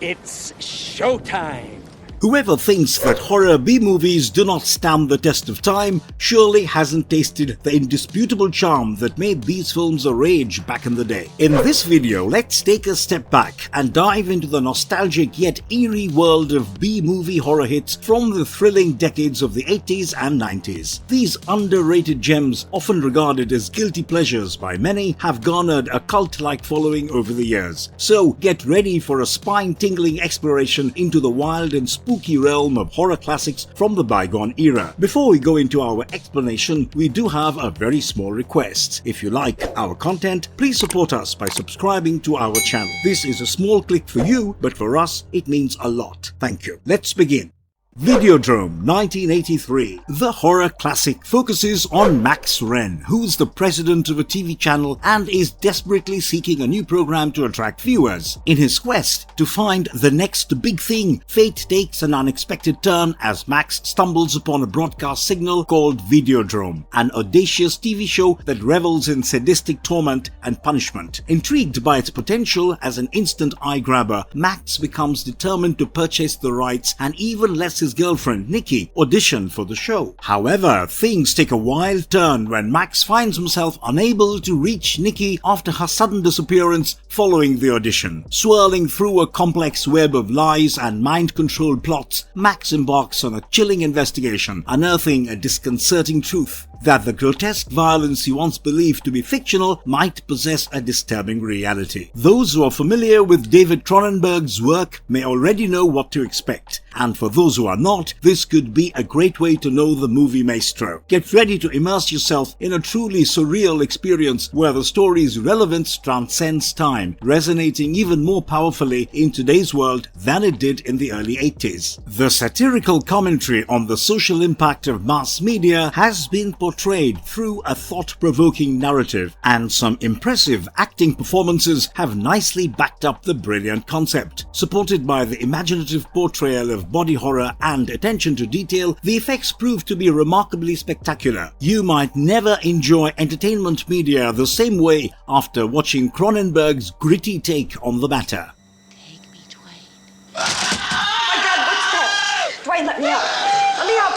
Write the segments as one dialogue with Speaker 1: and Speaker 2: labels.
Speaker 1: It's showtime!
Speaker 2: Whoever thinks that horror B-movies do not stand the test of time surely hasn't tasted the indisputable charm that made these films a rage back in the day. In this video, let's take a step back and dive into the nostalgic yet eerie world of B-movie horror hits from the thrilling decades of the 80s and 90s. These underrated gems, often regarded as guilty pleasures by many, have garnered a cult-like following over the years. So get ready for a spine-tingling exploration into the wild and spooky realm of horror classics from the bygone era. Before we go into our explanation, we do have a very small request. If you like our content, please support us by subscribing to our channel. This is a small click for you, but for us, it means a lot. Thank you. Let's begin. Videodrome 1983. The horror classic focuses on Max Wren, who's the president of a TV channel and is desperately seeking a new program to attract viewers. In his quest to find the next big thing, fate takes an unexpected turn as Max stumbles upon a broadcast signal called Videodrome, an audacious TV show that revels in sadistic torment and punishment. Intrigued by its potential as an instant eye-grabber, Max becomes determined to purchase the rights and even lets his girlfriend Nikki audition for the show. However, things take a wild turn when Max finds himself unable to reach Nikki after her sudden disappearance following the audition. Swirling through a complex web of lies and mind-control plots, Max embarks on a chilling investigation, unearthing a disconcerting truth: that the grotesque violence he once believed to be fictional might possess a disturbing reality. Those who are familiar with David Cronenberg's work may already know what to expect, and for those who are not, this could be a great way to know the movie maestro. Get ready to immerse yourself in a truly surreal experience where the story's relevance transcends time, resonating even more powerfully in today's world than it did in the early 80s. The satirical commentary on the social impact of mass media has been portrayed through a thought-provoking narrative, and some impressive acting performances have nicely backed up the brilliant concept. Supported by the imaginative portrayal of body horror and attention to detail, the effects prove to be remarkably spectacular. You might never enjoy entertainment media the same way after watching Cronenberg's gritty take on the matter.
Speaker 3: Take me, Dwayne. Oh my God, what's that? Dwayne, let me out. Let me out.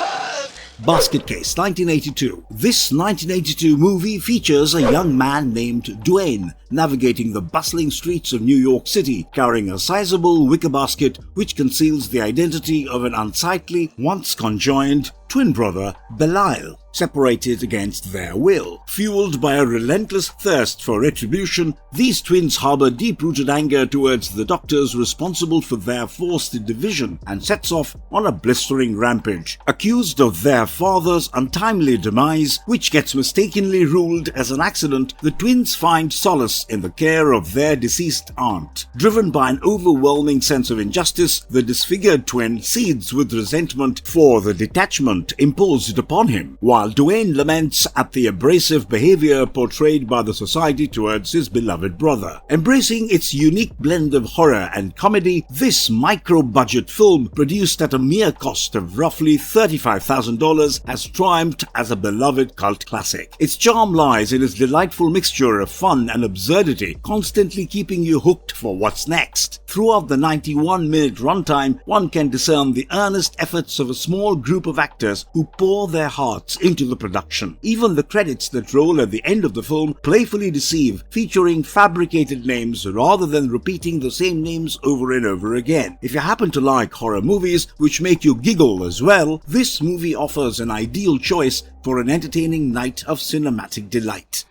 Speaker 2: Basket Case 1982. This 1982 movie features a young man named Dwayne navigating the bustling streets of New York City, carrying a sizable wicker basket which conceals the identity of an unsightly, once conjoined twin brother, Belial, separated against their will. Fueled by a relentless thirst for retribution, these twins harbor deep-rooted anger towards the doctors responsible for their forced division and sets off on a blistering rampage. Accused of their father's untimely demise, which gets mistakenly ruled as an accident, the twins find solace in the care of their deceased aunt. Driven by an overwhelming sense of injustice, the disfigured twin seethes with resentment for the detachment imposed upon him, while Dwayne laments at the abrasive behavior portrayed by the society towards his beloved brother. Embracing its unique blend of horror and comedy, this micro-budget film, produced at a mere cost of roughly $35,000, has triumphed as a beloved cult classic. Its charm lies in its delightful mixture of fun and absurdity, constantly keeping you hooked for what's next. Throughout the 91-minute runtime, one can discern the earnest efforts of a small group of actors who pour their hearts into the production. Even the credits that roll at the end of the film playfully deceive, featuring fabricated names rather than repeating the same names over and over again. If you happen to like horror movies which make you giggle as well, this movie offers an ideal choice for an entertaining night of cinematic delight.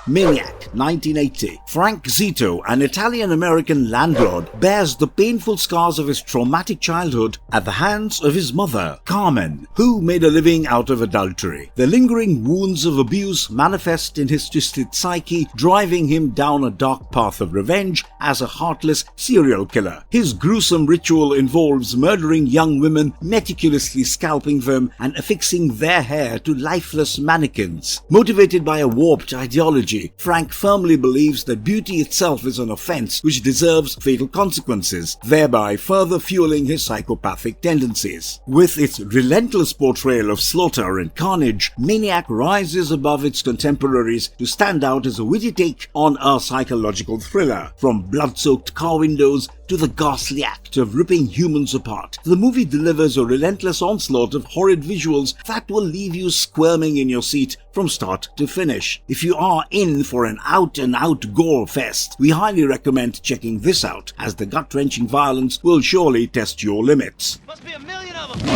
Speaker 2: Maniac 1980. Frank Zito, an Italian-American landlord, bears the painful scars of his traumatic childhood at the hands of his mother, Carmen, who made a living out of adultery. The lingering wounds of abuse manifest in his twisted psyche, driving him down a dark path of revenge as a heartless serial killer. His gruesome ritual involves murdering young women, meticulously scalping them, and affixing their hair to lifeless mannequins. Motivated by a warped ideology, ideology, Frank firmly believes that beauty itself is an offense which deserves fatal consequences, thereby further fueling his psychopathic tendencies. With its relentless portrayal of slaughter and carnage, Maniac rises above its contemporaries to stand out as a witty take on a psychological thriller. From blood-soaked car windows to the ghastly act of ripping humans apart, the movie delivers a relentless onslaught of horrid visuals that will leave you squirming in your seat from start to finish. If you are in for an out-and-out gore fest, we highly recommend checking this out, as the gut-wrenching violence will surely test your limits.
Speaker 1: Must be a million of them.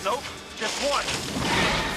Speaker 1: Nope, just one.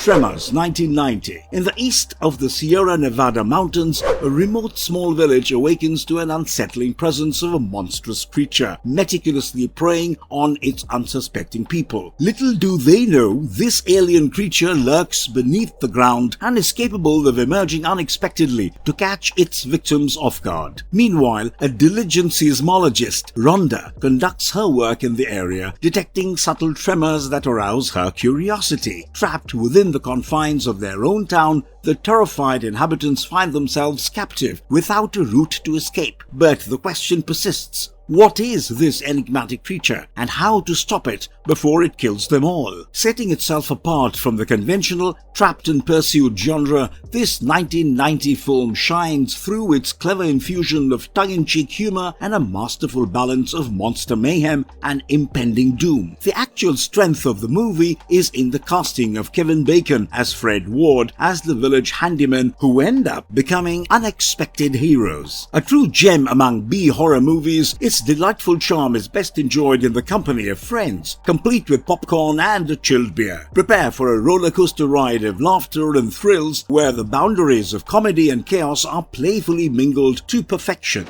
Speaker 2: Tremors, 1990. In the east of the Sierra Nevada mountains, a remote small village awakens to an unsettling presence of a monstrous creature, meticulously preying on its unsuspecting people. Little do they know, this alien creature lurks beneath the ground and is capable of emerging unexpectedly to catch its victims off guard. Meanwhile, a diligent seismologist, Rhonda, conducts her work in the area, detecting subtle tremors that arouse her curiosity. Trapped within the confines of their own town, the terrified inhabitants find themselves captive without a route to escape. But the question persists. What is this enigmatic creature, and how to stop it before it kills them all? Setting itself apart from the conventional trapped and pursued genre, this 1990 film shines through its clever infusion of tongue-in-cheek humor and a masterful balance of monster mayhem and impending doom. The actual strength of the movie is in the casting of Kevin Bacon as Fred Ward as the village handyman, who end up becoming unexpected heroes. A true gem among B-horror movies, its delightful charm is best enjoyed in the company of friends, complete with popcorn and a chilled beer. Prepare for a roller coaster ride of laughter and thrills where the boundaries of comedy and chaos are playfully mingled to perfection.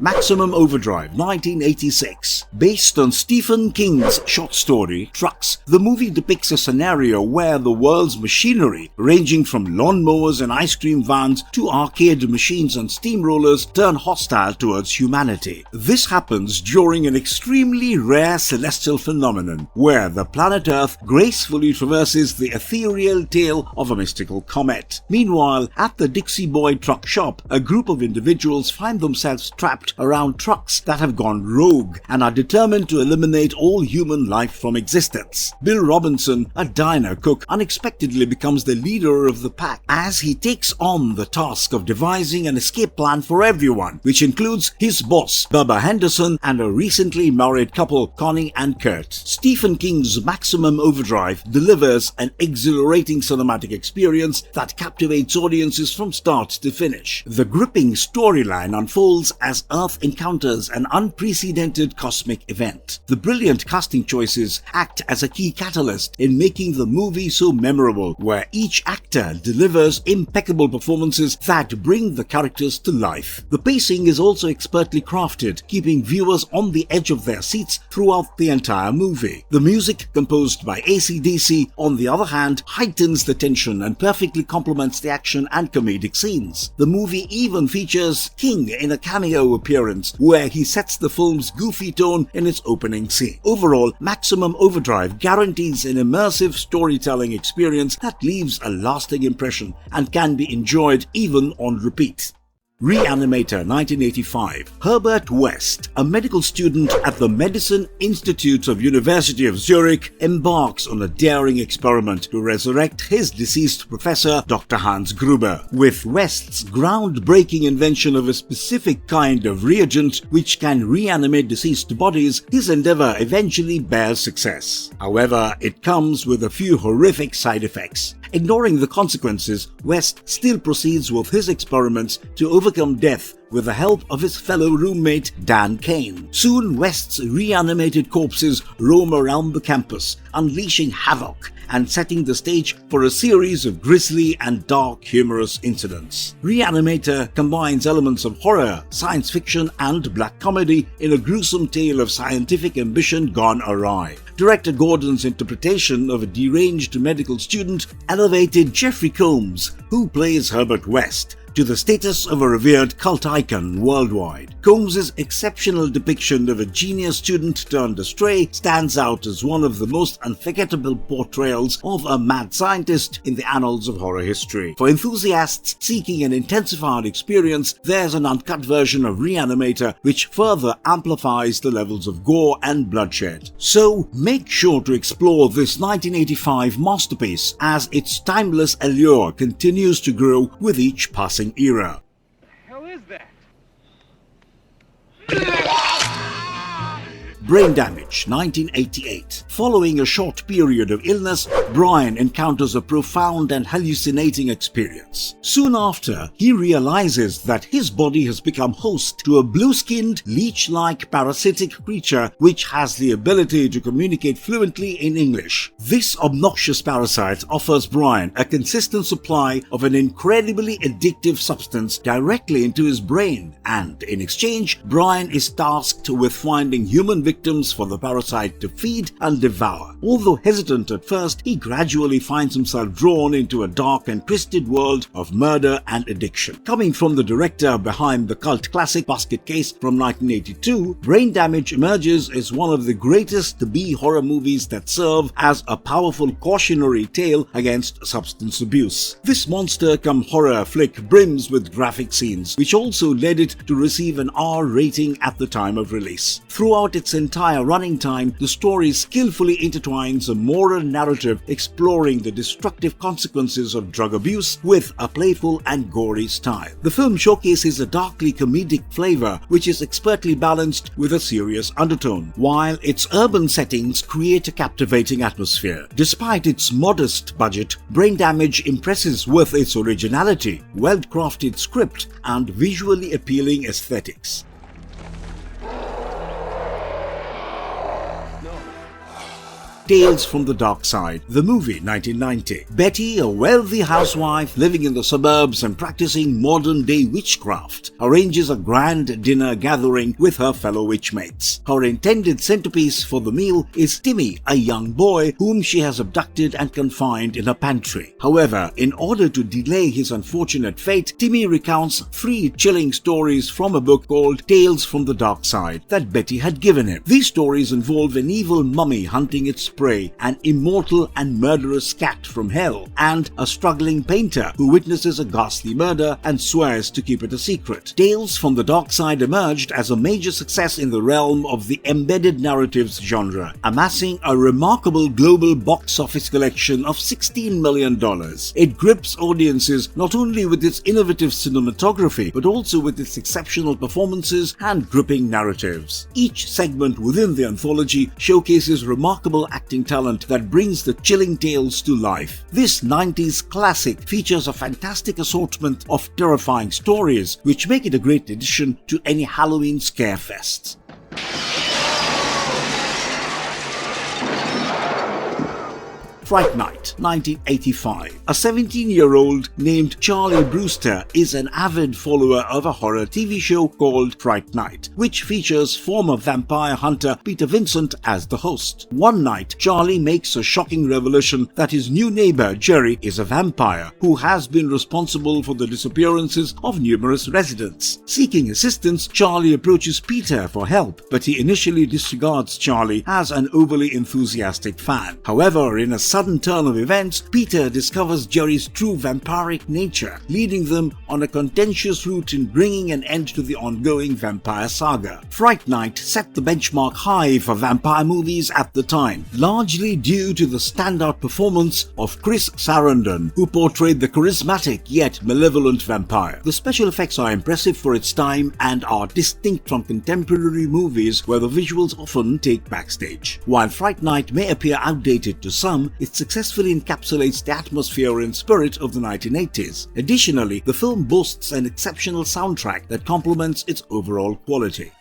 Speaker 2: Maximum Overdrive, 1986. Based on Stephen King's short story, Trucks, the movie depicts a scenario where the world's machinery, ranging from lawnmowers and ice cream vans to arcade machines and steamrollers, turn hostile towards humanity. This happens during an extremely rare celestial phenomenon, where the planet Earth gracefully traverses the ethereal tail of a mystical comet. Meanwhile, at the Dixie Boy truck shop, a group of individuals find themselves trapped around trucks that have gone rogue and are determined to eliminate all human life from existence. Bill Robinson, a diner cook, unexpectedly becomes the leader of the pack as he takes on the task of devising an escape plan for everyone, which includes his boss, Bubba Henderson, and a recently married couple, Connie and Kurt. Stephen King's Maximum Overdrive delivers an exhilarating cinematic experience that captivates audiences from start to finish. The gripping storyline unfolds as Earth encounters an unprecedented cosmic event. The brilliant casting choices act as a key catalyst in making the movie so memorable, where each actor delivers impeccable performances that bring the characters to life. The pacing is also expertly crafted, keeping viewers on the edge of their seats throughout the entire movie. The music, composed by AC/DC, on the other hand, heightens the tension and perfectly complements the action and comedic scenes. The movie even features King in a cameo appearance, where he sets the film's goofy tone in its opening scene. Overall, Maximum Overdrive guarantees an immersive storytelling experience that leaves a lasting impression and can be enjoyed even on repeat. Reanimator, 1985. Herbert West, a medical student at the Medicine Institute of University of Zurich, embarks on a daring experiment to resurrect his deceased professor, Dr. Hans Gruber. With West's groundbreaking invention of a specific kind of reagent which can reanimate deceased bodies, his endeavor eventually bears success. However, it comes with a few horrific side effects. Ignoring the consequences, West still proceeds with his experiments to overcome death with the help of his fellow roommate Dan Kane. Soon, West's reanimated corpses roam around the campus, unleashing havoc and setting the stage for a series of grisly and dark humorous incidents. Reanimator combines elements of horror, science fiction, and black comedy in a gruesome tale of scientific ambition gone awry. Director Gordon's interpretation of a deranged medical student elevated Jeffrey Combs, who plays Herbert West, to the status of a revered cult icon worldwide. Combs's exceptional depiction of a genius student turned astray stands out as one of the most unforgettable portrayals of a mad scientist in the annals of horror history. For enthusiasts seeking an intensified experience, there's an uncut version of Reanimator which further amplifies the levels of gore and bloodshed. So make sure to explore this 1985 masterpiece as its timeless allure continues to grow with each passing era.
Speaker 1: Hell is that?
Speaker 2: Brain Damage, 1988. Following a short period of illness, Brian encounters a profound and hallucinating experience. Soon after, he realizes that his body has become host to a blue-skinned, leech-like parasitic creature which has the ability to communicate fluently in English. This obnoxious parasite offers Brian a consistent supply of an incredibly addictive substance directly into his brain, and in exchange, Brian is tasked with finding human victims for the parasite to feed and devour. Although hesitant at first, he gradually finds himself drawn into a dark and twisted world of murder and addiction. Coming from the director behind the cult classic Basket Case from 1982, Brain Damage emerges as one of the greatest B horror movies that serve as a powerful cautionary tale against substance abuse. This monster-cum-horror flick brims with graphic scenes, which also led it to receive an R rating at the time of release. Throughout its entire running time, the story skillfully intertwines a moral narrative exploring the destructive consequences of drug abuse with a playful and gory style. The film showcases a darkly comedic flavor which is expertly balanced with a serious undertone, while its urban settings create a captivating atmosphere. Despite its modest budget, Brain Damage impresses with its originality, well-crafted script, and visually appealing aesthetics. Tales from the Dark Side, the movie, 1990. Betty, a wealthy housewife living in the suburbs and practicing modern-day witchcraft, arranges a grand dinner gathering with her fellow witchmates. Her intended centerpiece for the meal is Timmy, a young boy whom she has abducted and confined in a pantry. However, in order to delay his unfortunate fate, Timmy recounts 3 chilling stories from a book called Tales from the Dark Side that Betty had given him. These stories involve an evil mummy hunting its prey, an immortal and murderous cat from hell, and a struggling painter who witnesses a ghastly murder and swears to keep it a secret. Tales from the Dark Side emerged as a major success in the realm of the embedded narratives genre, amassing a remarkable global box office collection of $16 million. It grips audiences not only with its innovative cinematography, but also with its exceptional performances and gripping narratives. Each segment within the anthology showcases remarkable acting talent that brings the chilling tales to life. This 90s classic features a fantastic assortment of terrifying stories, which make it a great addition to any Halloween scare fest. Fright Night, 1985. A 17-year-old named Charlie Brewster is an avid follower of a horror TV show called Fright Night, which features former vampire hunter Peter Vincent as the host. One night, Charlie makes a shocking revelation that his new neighbor Jerry is a vampire who has been responsible for the disappearances of numerous residents. Seeking assistance, Charlie approaches Peter for help, but he initially disregards Charlie as an overly enthusiastic fan. However, in a sudden turn of events, Peter discovers Jerry's true vampiric nature, leading them on a contentious route in bringing an end to the ongoing vampire saga. Fright Night set the benchmark high for vampire movies at the time, largely due to the standout performance of Chris Sarandon, who portrayed the charismatic yet malevolent vampire. The special effects are impressive for its time and are distinct from contemporary movies where the visuals often take backstage. While Fright Night may appear outdated to some, it successfully encapsulates the atmosphere and spirit of the 1980s. Additionally, the film boasts an exceptional soundtrack that complements its overall quality.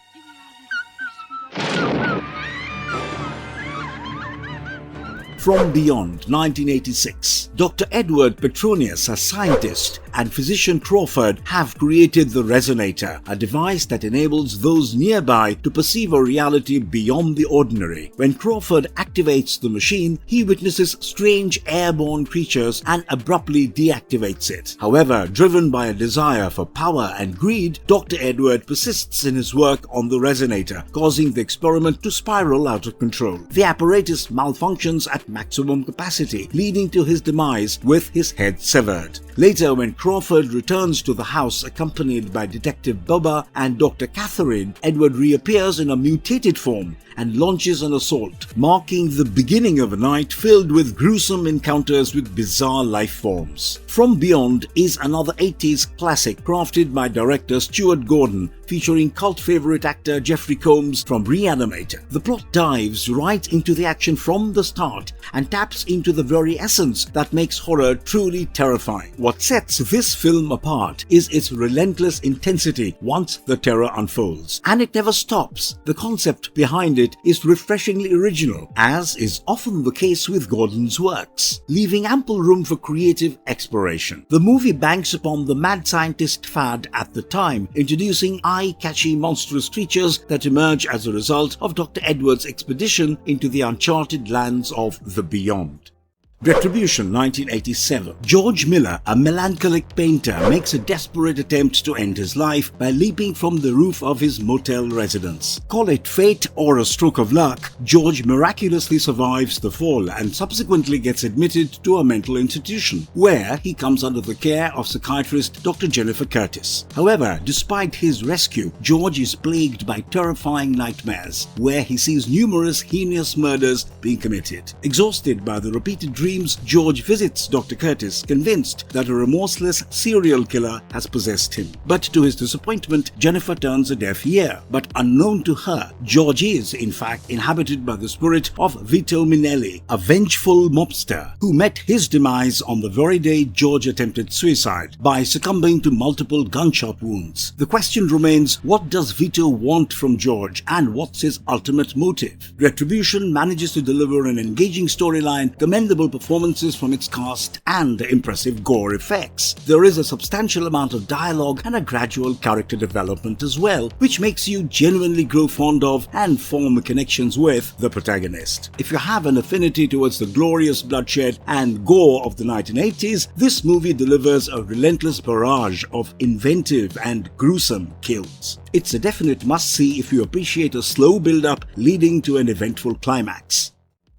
Speaker 2: From Beyond, 1986. Dr. Edward Petronius, a scientist and physician Crawford have created the Resonator, a device that enables those nearby to perceive a reality beyond the ordinary. When Crawford activates the machine, he witnesses strange airborne creatures and abruptly deactivates it. However, driven by a desire for power and greed, Dr. Edward persists in his work on the Resonator, causing the experiment to spiral out of control. The apparatus malfunctions at maximum capacity, leading to his demise with his head severed. Later, when Crawford returns to the house accompanied by Detective Bubba and Dr. Catherine, Edward reappears in a mutated form and launches an assault, marking the beginning of a night filled with gruesome encounters with bizarre life forms. From Beyond is another 80s classic crafted by director Stuart Gordon, featuring cult favorite actor Jeffrey Combs from Reanimator. The plot dives right into the action from the start and taps into the very essence that makes horror truly terrifying. What sets this film apart is its relentless intensity once the terror unfolds. And it never stops. The concept behind it is refreshingly original, as is often the case with Gordon's works, leaving ample room for creative exploration. The movie banks upon the mad scientist fad at the time, introducing eye-catchy monstrous creatures that emerge as a result of Dr. Edward's expedition into the uncharted lands of the Beyond. Retribution 1987. George Miller, a melancholic painter, makes a desperate attempt to end his life by leaping from the roof of his motel residence. Call it fate or a stroke of luck, George miraculously survives the fall and subsequently gets admitted to a mental institution, where he comes under the care of psychiatrist Dr. Jennifer Curtis. However, despite his rescue, George is plagued by terrifying nightmares, where he sees numerous heinous murders being committed. Exhausted by the repeated dreams, George visits Dr. Curtis, convinced that a remorseless serial killer has possessed him. But to his disappointment, Jennifer turns a deaf ear. But unknown to her, George is, in fact, inhabited by the spirit of Vito Minnelli, a vengeful mobster who met his demise on the very day George attempted suicide by succumbing to multiple gunshot wounds. The question remains, what does Vito want from George and what's his ultimate motive? Retribution manages to deliver an engaging storyline, commendable performances from its cast, and impressive gore effects. There is a substantial amount of dialogue and a gradual character development as well, which makes you genuinely grow fond of and form connections with the protagonist. If you have an affinity towards the glorious bloodshed and gore of the 1980s, this movie delivers a relentless barrage of inventive and gruesome kills. It's a definite must-see if you appreciate a slow build-up leading to an eventful climax.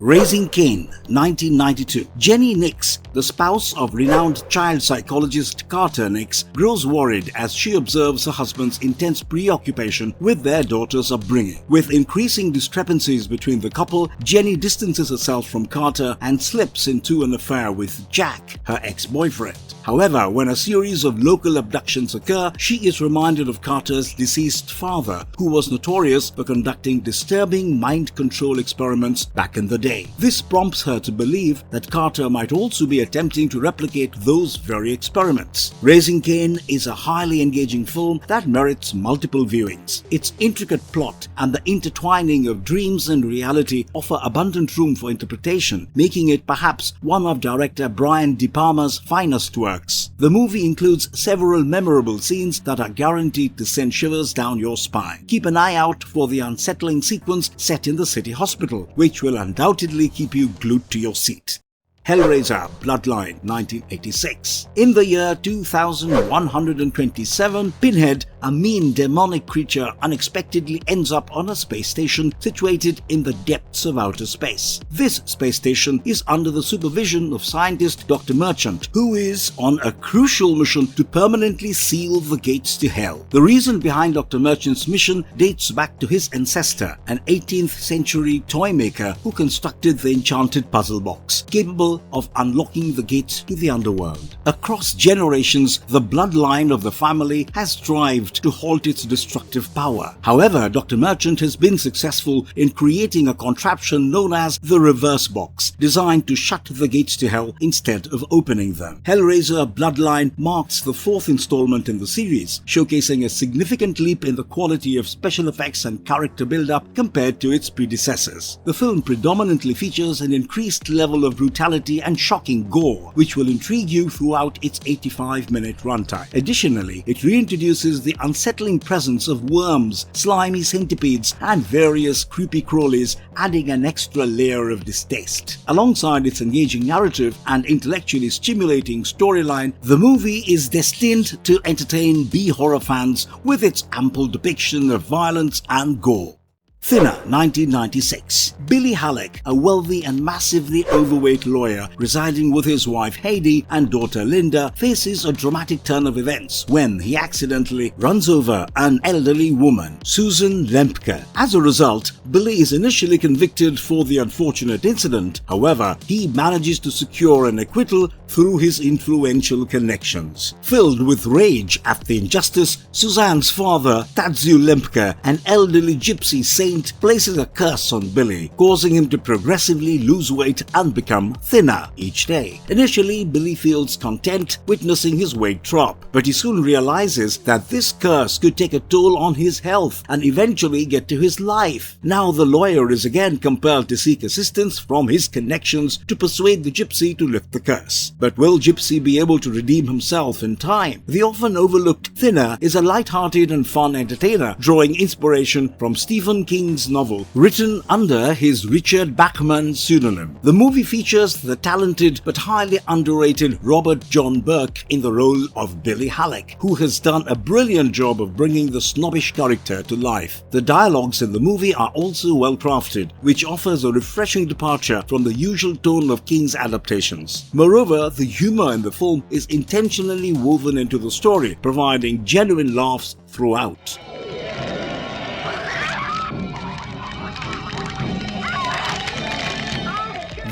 Speaker 2: Raising Cain, 1992. Jenny Nix, the spouse of renowned child psychologist Carter Nix, grows worried as she observes her husband's intense preoccupation with their daughter's upbringing. With increasing discrepancies between the couple, Jenny distances herself from Carter and slips into an affair with Jack, her ex-boyfriend. However, when a series of local abductions occur, she is reminded of Carter's deceased father, who was notorious for conducting disturbing mind control experiments back in the day. This prompts her to believe that Carter might also be attempting to replicate those very experiments. Raising Cain is a highly engaging film that merits multiple viewings. Its intricate plot and the intertwining of dreams and reality offer abundant room for interpretation, making it perhaps one of director Brian De Palma's finest works. The movie includes several memorable scenes that are guaranteed to send shivers down your spine. Keep an eye out for the unsettling sequence set in the city hospital, which will undoubtedly keep you glued to your seat. Hellraiser Bloodline 1986. In the year 2127, Pinhead, a mean demonic creature, unexpectedly ends up on a space station situated in the depths of outer space. This space station is under the supervision of scientist Dr. Merchant, who is on a crucial mission to permanently seal the gates to hell. The reason behind Dr. Merchant's mission dates back to his ancestor, an 18th century toy maker who constructed the enchanted puzzle box, capable of unlocking the gates to the underworld. Across generations, the bloodline of the family has thrived contrived to halt its destructive power. However, Dr. Merchant has been successful in creating a contraption known as the reverse box, designed to shut the gates to hell instead of opening them. Hellraiser Bloodline marks the fourth installment in the series, showcasing a significant leap in the quality of special effects and character build-up compared to its predecessors. The film predominantly features an increased level of brutality and shocking gore, which will intrigue you throughout its 85-minute runtime. Additionally, it reintroduces the unsettling presence of worms, slimy centipedes, and various creepy crawlies, adding an extra layer of distaste. Alongside its engaging narrative and intellectually stimulating storyline, the movie is destined to entertain B-horror fans with its ample depiction of violence and gore. Thinner, 1996. Billy Halleck, a wealthy and massively overweight lawyer residing with his wife Heidi and daughter Linda, faces a dramatic turn of events when he accidentally runs over an elderly woman, Susan Lemke. As a result, Billy is initially convicted for the unfortunate incident. However, he manages to secure an acquittal through his influential connections. Filled with rage at the injustice, Suzanne's father, Tadzu Lemke, an elderly gypsy saint, places a curse on Billy, causing him to progressively lose weight and become thinner each day. Initially, Billy feels content witnessing his weight drop, but he soon realizes that this curse could take a toll on his health and eventually get to his life. Now the lawyer is again compelled to seek assistance from his connections to persuade the gypsy to lift the curse. But will Gypsy be able to redeem himself in time? The often overlooked Thinner is a light-hearted and fun entertainer, drawing inspiration from Stephen King's novel, written under his Richard Bachman pseudonym. The movie features the talented but highly underrated Robert John Burke in the role of Billy Halleck, who has done a brilliant job of bringing the snobbish character to life. The dialogues in the movie are also well crafted, which offers a refreshing departure from the usual tone of King's adaptations. Moreover, the humor in the film is intentionally woven into the story, providing genuine laughs throughout.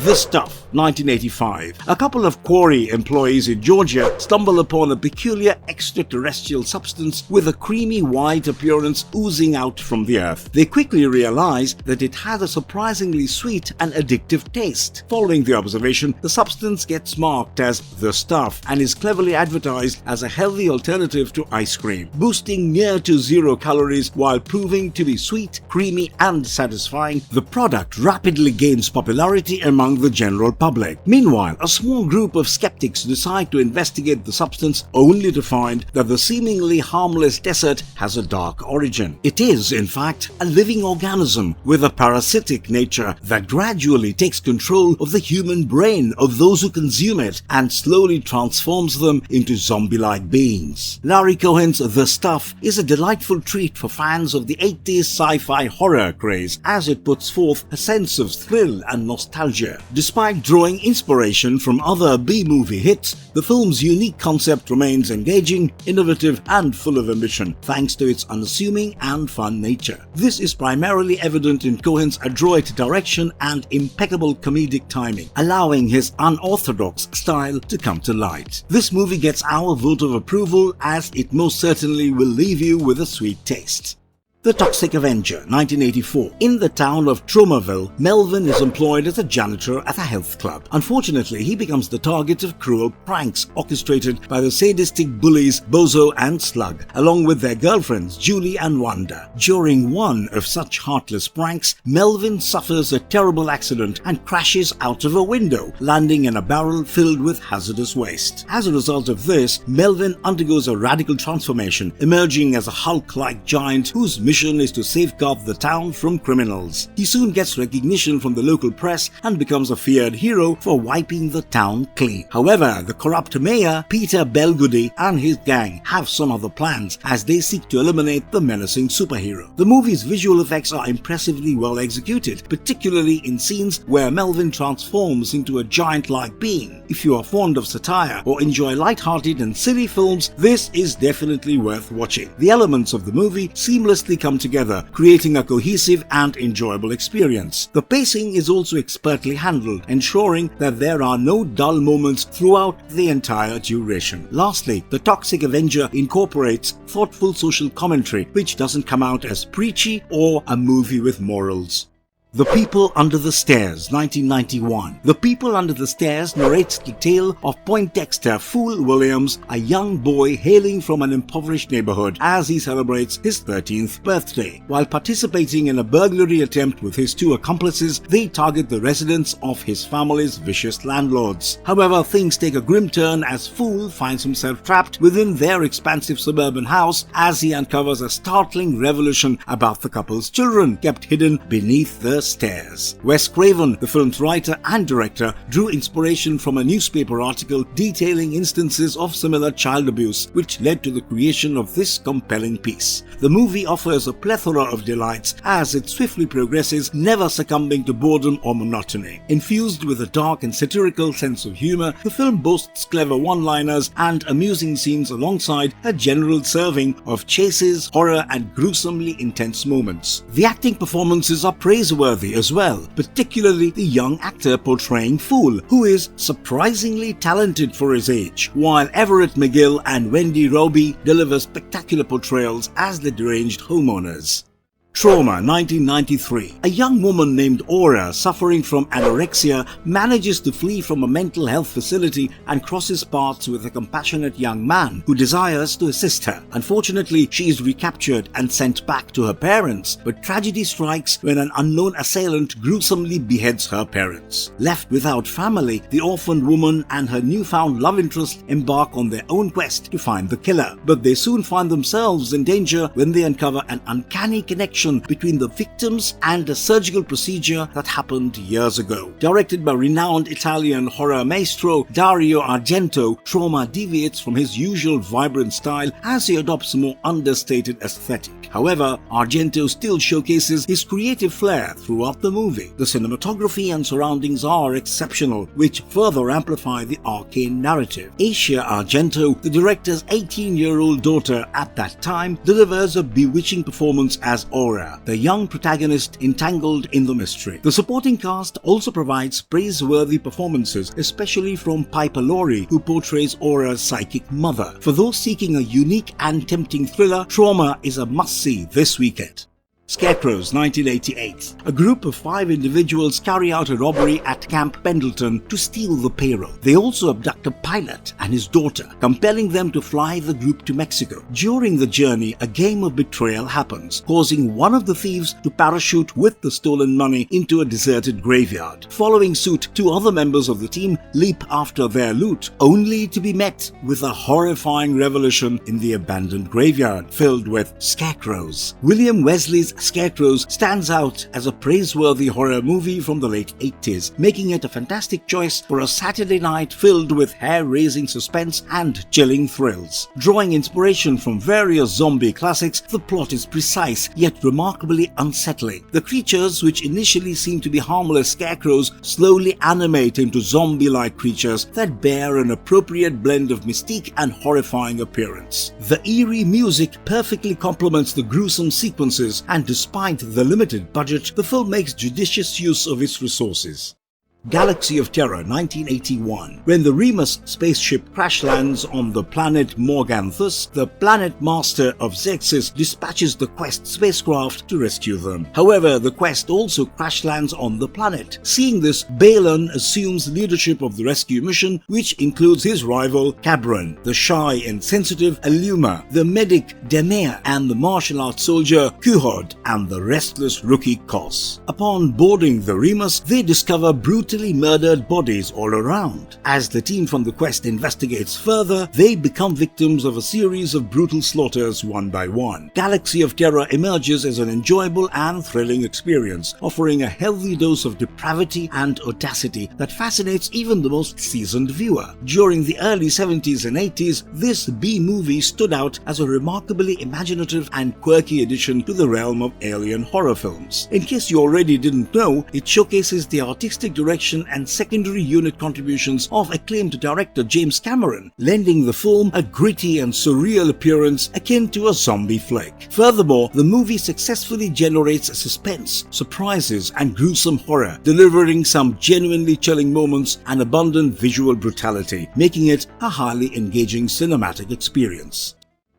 Speaker 2: The Stuff, 1985. A couple of quarry employees in Georgia stumble upon a peculiar extraterrestrial substance with a creamy white appearance oozing out from the earth. They quickly realize that it has a surprisingly sweet and addictive taste. Following the observation, the substance gets marked as The Stuff and is cleverly advertised as a healthy alternative to ice cream, boosting near to zero calories while proving to be sweet, creamy, and satisfying. The product rapidly gains popularity among the general public. Meanwhile, a small group of skeptics decide to investigate the substance, only to find that the seemingly harmless desert has a dark origin. It is, in fact, a living organism with a parasitic nature that gradually takes control of the human brain of those who consume it and slowly transforms them into zombie-like beings. Larry Cohen's The Stuff is a delightful treat for fans of the 80s sci-fi horror craze, as it puts forth a sense of thrill and nostalgia. Despite drawing inspiration from other B-movie hits, the film's unique concept remains engaging, innovative, and full of ambition, thanks to its unassuming and fun nature. This is primarily evident in Cohen's adroit direction and impeccable comedic timing, allowing his unorthodox style to come to light. This movie gets our vote of approval, as it most certainly will leave you with a sweet taste. The Toxic Avenger, 1984. In the town of Tromaville, Melvin is employed as a janitor at a health club. Unfortunately, he becomes the target of cruel pranks orchestrated by the sadistic bullies Bozo and Slug, along with their girlfriends Julie and Wanda. During one of such heartless pranks, Melvin suffers a terrible accident and crashes out of a window, landing in a barrel filled with hazardous waste. As a result of this, Melvin undergoes a radical transformation, emerging as a Hulk-like giant whose mission is to safeguard the town from criminals. He soon gets recognition from the local press and becomes a feared hero for wiping the town clean. However, the corrupt mayor, Peter Belgoody, and his gang have some other plans as they seek to eliminate the menacing superhero. The movie's visual effects are impressively well executed, particularly in scenes where Melvin transforms into a giant-like being. If you are fond of satire or enjoy light-hearted and silly films, this is definitely worth watching. The elements of the movie seamlessly come together, creating a cohesive and enjoyable experience. The pacing is also expertly handled, ensuring that there are no dull moments throughout the entire duration. Lastly, The Toxic Avenger incorporates thoughtful social commentary, which doesn't come out as preachy or a movie with morals. The People Under the Stairs, 1991. The People Under the Stairs narrates the tale of Poindexter Fool Williams, a young boy hailing from an impoverished neighborhood, as he celebrates his 13th birthday. While participating in a burglary attempt with his two accomplices, they target the residence of his family's vicious landlords. However, things take a grim turn as Fool finds himself trapped within their expansive suburban house as he uncovers a startling revelation about the couple's children, kept hidden beneath the stairs. Wes Craven, the film's writer and director, drew inspiration from a newspaper article detailing instances of similar child abuse, which led to the creation of this compelling piece. The movie offers a plethora of delights as it swiftly progresses, never succumbing to boredom or monotony. Infused with a dark and satirical sense of humor, the film boasts clever one-liners and amusing scenes alongside a general serving of chases, horror, and gruesomely intense moments. The acting performances are praiseworthy as well, particularly the young actor portraying Fool, who is surprisingly talented for his age, while Everett McGill and Wendy Roby deliver spectacular portrayals as the deranged homeowners. Trauma, 1993. A young woman named Aura, suffering from anorexia, manages to flee from a mental health facility and crosses paths with a compassionate young man who desires to assist her. Unfortunately, she is recaptured and sent back to her parents, but tragedy strikes when an unknown assailant gruesomely beheads her parents. Left without family, the orphaned woman and her newfound love interest embark on their own quest to find the killer, but they soon find themselves in danger when they uncover an uncanny connection between the victims and a surgical procedure that happened years ago. Directed by renowned Italian horror maestro Dario Argento, Trauma deviates from his usual vibrant style as he adopts a more understated aesthetic. However, Argento still showcases his creative flair throughout the movie. The cinematography and surroundings are exceptional, which further amplify the arcane narrative. Asia Argento, the director's 18-year-old daughter at that time, delivers a bewitching performance as Aura, the young protagonist entangled in the mystery. The supporting cast also provides praiseworthy performances, especially from Piper Laurie, who portrays Aura's psychic mother. For those seeking a unique and tempting thriller, Trauma is a must-see this weekend. Scarecrows, 1988. A group of 5 individuals carry out a robbery at Camp Pendleton to steal the payroll. They also abduct a pilot and his daughter, compelling them to fly the group to Mexico. During the journey, a game of betrayal happens, causing one of the thieves to parachute with the stolen money into a deserted graveyard. Following suit, 2 other members of the team leap after their loot, only to be met with a horrifying revelation in the abandoned graveyard filled with scarecrows. William Wesley's Scarecrows stands out as a praiseworthy horror movie from the late 80s, making it a fantastic choice for a Saturday night filled with hair-raising suspense and chilling thrills. Drawing inspiration from various zombie classics, the plot is precise yet remarkably unsettling. The creatures, which initially seem to be harmless scarecrows, slowly animate into zombie-like creatures that bear an appropriate blend of mystique and horrifying appearance. The eerie music perfectly complements the gruesome sequences, and despite the limited budget, the film makes judicious use of its resources. Galaxy of Terror, 1981. When the Remus spaceship crash lands on the planet Morganthus, the planet master of Xerxes dispatches the Quest spacecraft to rescue them. However, the Quest also crash lands on the planet. Seeing this, Balon assumes leadership of the rescue mission, which includes his rival Cabron, the shy and sensitive Aluma, the medic Demea, and the martial arts soldier Kuhod, and the restless rookie Kos. Upon boarding the Remus, they discover brutally murdered bodies all around. As the team from the Quest investigates further, they become victims of a series of brutal slaughters one by one. Galaxy of Terror emerges as an enjoyable and thrilling experience, offering a healthy dose of depravity and audacity that fascinates even the most seasoned viewer. During the early 70s and 80s, this B-movie stood out as a remarkably imaginative and quirky addition to the realm of alien horror films. In case you already didn't know, it showcases the artistic direction direction and secondary unit contributions of acclaimed director James Cameron, lending the film a gritty and surreal appearance akin to a zombie flick. Furthermore, the movie successfully generates suspense, surprises, and gruesome horror, delivering some genuinely chilling moments and abundant visual brutality, making it a highly engaging cinematic experience.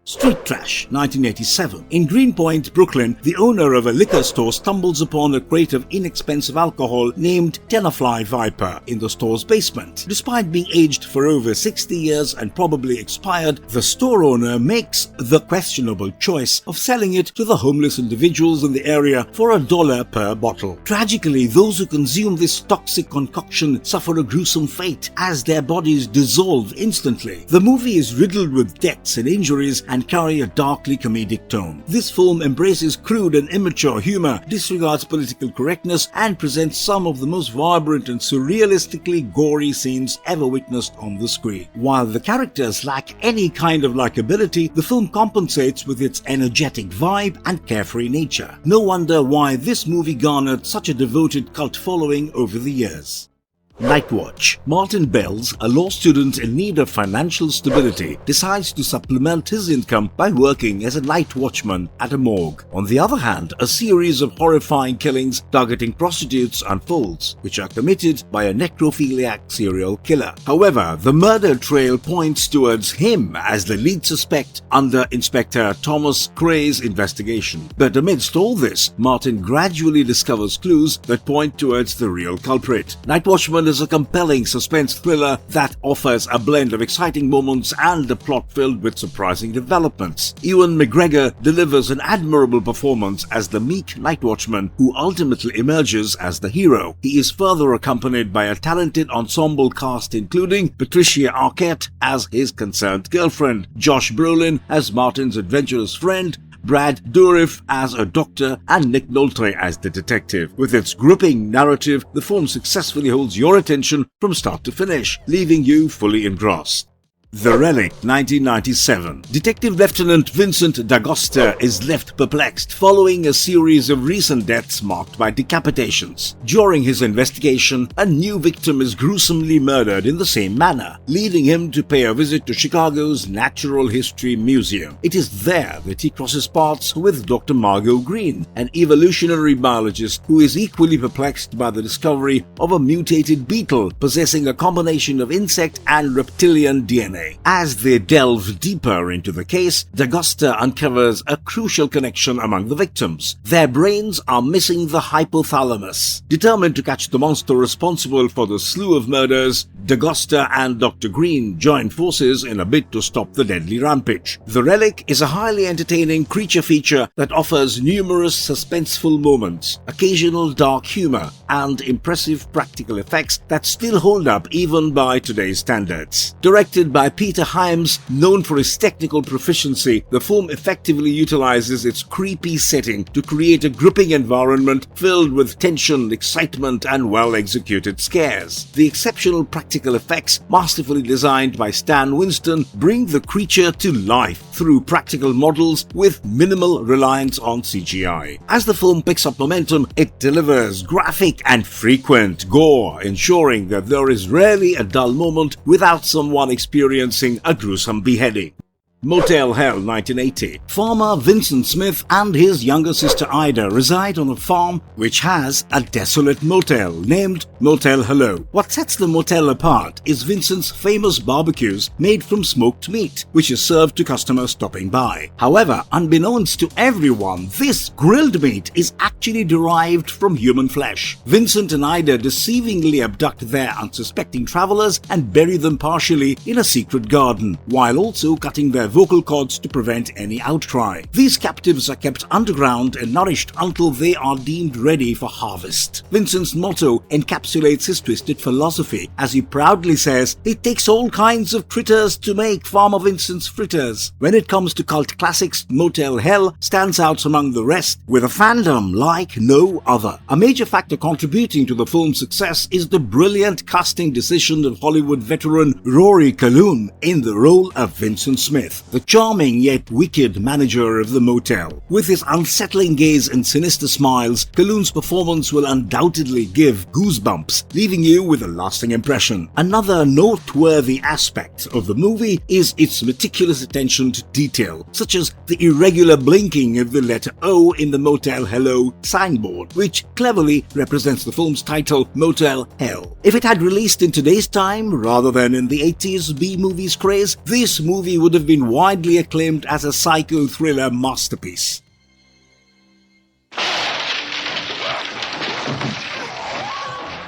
Speaker 2: Street Trash, 1987. In Greenpoint, Brooklyn, the owner of a liquor store stumbles upon a crate of inexpensive alcohol named Tenafly Viper in the store's basement. Despite being aged for over 60 years and probably expired, the store owner makes the questionable choice of selling it to the homeless individuals in the area for $1 per bottle. Tragically, those who consume this toxic concoction suffer a gruesome fate as their bodies dissolve instantly. The movie is riddled with deaths and injuries and carry a darkly comedic tone. This film embraces crude and immature humor, disregards political correctness, and presents some of the most vibrant and surrealistically gory scenes ever witnessed on the screen. While the characters lack any kind of likability, the film compensates with its energetic vibe and carefree nature. No wonder why this movie garnered such a devoted cult following over the years. Nightwatch. Martin Bells, a law student in need of financial stability, decides to supplement his income by working as a night watchman at a morgue. On the other hand, a series of horrifying killings targeting prostitutes unfolds, which are committed by a necrophiliac serial killer. However, the murder trail points towards him as the lead suspect under Inspector Thomas Cray's investigation. But amidst all this, Martin gradually discovers clues that point towards the real culprit. Night Watchman is a compelling suspense thriller that offers a blend of exciting moments and a plot filled with surprising developments. Ewan McGregor delivers an admirable performance as the meek night watchman who ultimately emerges as the hero. He is further accompanied by a talented ensemble cast including Patricia Arquette as his concerned girlfriend, Josh Brolin as Martin's adventurous friend, Brad Dourif as a doctor, and Nick Nolte as the detective. With its gripping narrative, the film successfully holds your attention from start to finish, leaving you fully engrossed. The Relic, 1997. Detective Lieutenant Vincent D'Agosta is left perplexed following a series of recent deaths marked by decapitations. During his investigation, a new victim is gruesomely murdered in the same manner, leading him to pay a visit to Chicago's Natural History Museum. It is there that he crosses paths with Dr. Margot Green, an evolutionary biologist who is equally perplexed by the discovery of a mutated beetle possessing a combination of insect and reptilian DNA. As they delve deeper into the case, D'Agosta uncovers a crucial connection among the victims. Their brains are missing the hypothalamus. Determined to catch the monster responsible for the slew of murders, D'Agosta and Dr. Green join forces in a bid to stop the deadly rampage. The Relic is a highly entertaining creature feature that offers numerous suspenseful moments, occasional dark humor, and impressive practical effects that still hold up even by today's standards. Directed by Peter Hyams, known for his technical proficiency, the film effectively utilizes its creepy setting to create a gripping environment filled with tension, excitement, and well-executed scares. The exceptional practical effects, masterfully designed by Stan Winston, bring the creature to life through practical models with minimal reliance on CGI. As the film picks up momentum, it delivers graphic and frequent gore, ensuring that there is rarely a dull moment without someone experiencing a gruesome beheading. Motel Hell, 1980. Farmer Vincent Smith and his younger sister Ida reside on a farm which has a desolate motel named Motel Hell. What sets the motel apart is Vincent's famous barbecues made from smoked meat, which is served to customers stopping by. However, unbeknownst to everyone, this grilled meat is actually derived from human flesh. Vincent and Ida deceivingly abduct their unsuspecting travelers and bury them partially in a secret garden, while also cutting their vocal cords to prevent any outcry. These captives are kept underground and nourished until they are deemed ready for harvest. Vincent's motto encapsulates his twisted philosophy, as he proudly says, "It takes all kinds of critters to make Farmer Vincent's fritters." When it comes to cult classics, Motel Hell stands out among the rest with a fandom like no other. A major factor contributing to the film's success is the brilliant casting decision of Hollywood veteran Rory Calhoun in the role of Vincent Smith. Smith, the charming yet wicked manager of the motel. With his unsettling gaze and sinister smiles, Calhoun's performance will undoubtedly give goosebumps, leaving you with a lasting impression. Another noteworthy aspect of the movie is its meticulous attention to detail, such as the irregular blinking of the letter O in the Motel Hello signboard, which cleverly represents the film's title, Motel Hell. If it had released in today's time rather than in the 80s B-movies craze, this movie would have been widely acclaimed as a psycho thriller masterpiece.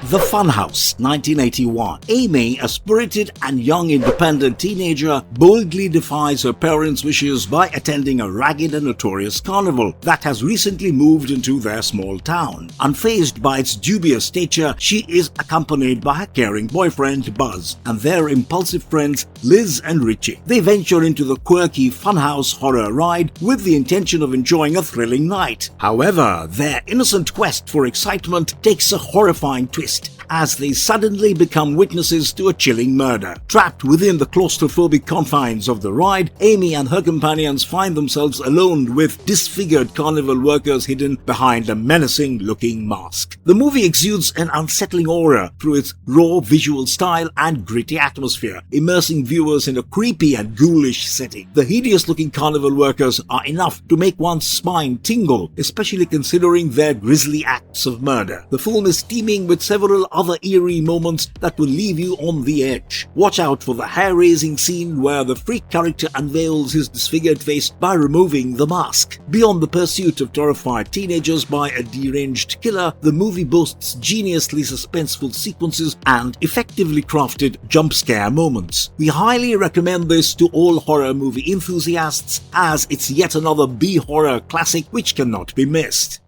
Speaker 2: The Funhouse, 1981. Amy, a spirited and young independent teenager, boldly defies her parents' wishes by attending a ragged and notorious carnival that has recently moved into their small town. Unfazed by its dubious stature, she is accompanied by her caring boyfriend, Buzz, and their impulsive friends, Liz and Richie. They venture into the quirky Funhouse horror ride with the intention of enjoying a thrilling night. However, their innocent quest for excitement takes a horrifying twist as they suddenly become witnesses to a chilling murder. Trapped within the claustrophobic confines of the ride, Amy and her companions find themselves alone with disfigured carnival workers hidden behind a menacing-looking mask. The movie exudes an unsettling aura through its raw visual style and gritty atmosphere, immersing viewers in a creepy and ghoulish setting. The hideous-looking carnival workers are enough to make one's spine tingle, especially considering their grisly acts of murder. The film is teeming with several other eerie moments that will leave you on the edge. Watch out for the hair-raising scene where the freak character unveils his disfigured face by removing the mask. Beyond the pursuit of terrified teenagers by a deranged killer, the movie boasts geniusly suspenseful sequences and effectively crafted jump scare moments. We highly recommend this to all horror movie enthusiasts, as it's yet another B-horror classic which cannot be missed.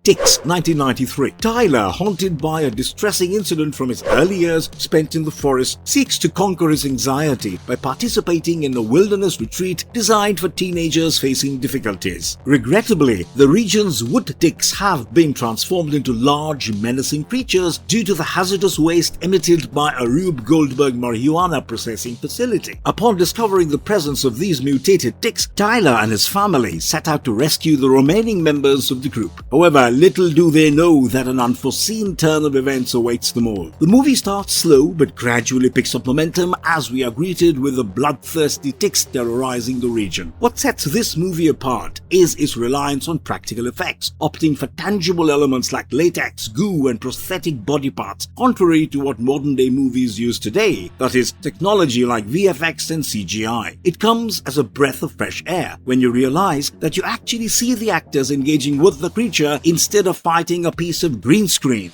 Speaker 2: Ticks, 1993. Tyler, haunted by a distressing incident from his early years spent in the forest, seeks to conquer his anxiety by participating in a wilderness retreat designed for teenagers facing difficulties. Regrettably, the region's wood ticks have been transformed into large, menacing creatures due to the hazardous waste emitted by a Rube Goldberg marijuana processing facility. Upon discovering the presence of these mutated ticks, Tyler and his family set out to rescue the remaining members of the group. However, little do they know that an unforeseen turn of events awaits them all. The movie starts slow but gradually picks up momentum as we are greeted with the bloodthirsty ticks terrorizing the region. What sets this movie apart is its reliance on practical effects, opting for tangible elements like latex, goo, and prosthetic body parts, contrary to what modern-day movies use today, that is, technology like VFX and CGI. It comes as a breath of fresh air when you realize that you actually see the actors engaging with the creature instead of fighting a piece of green screen.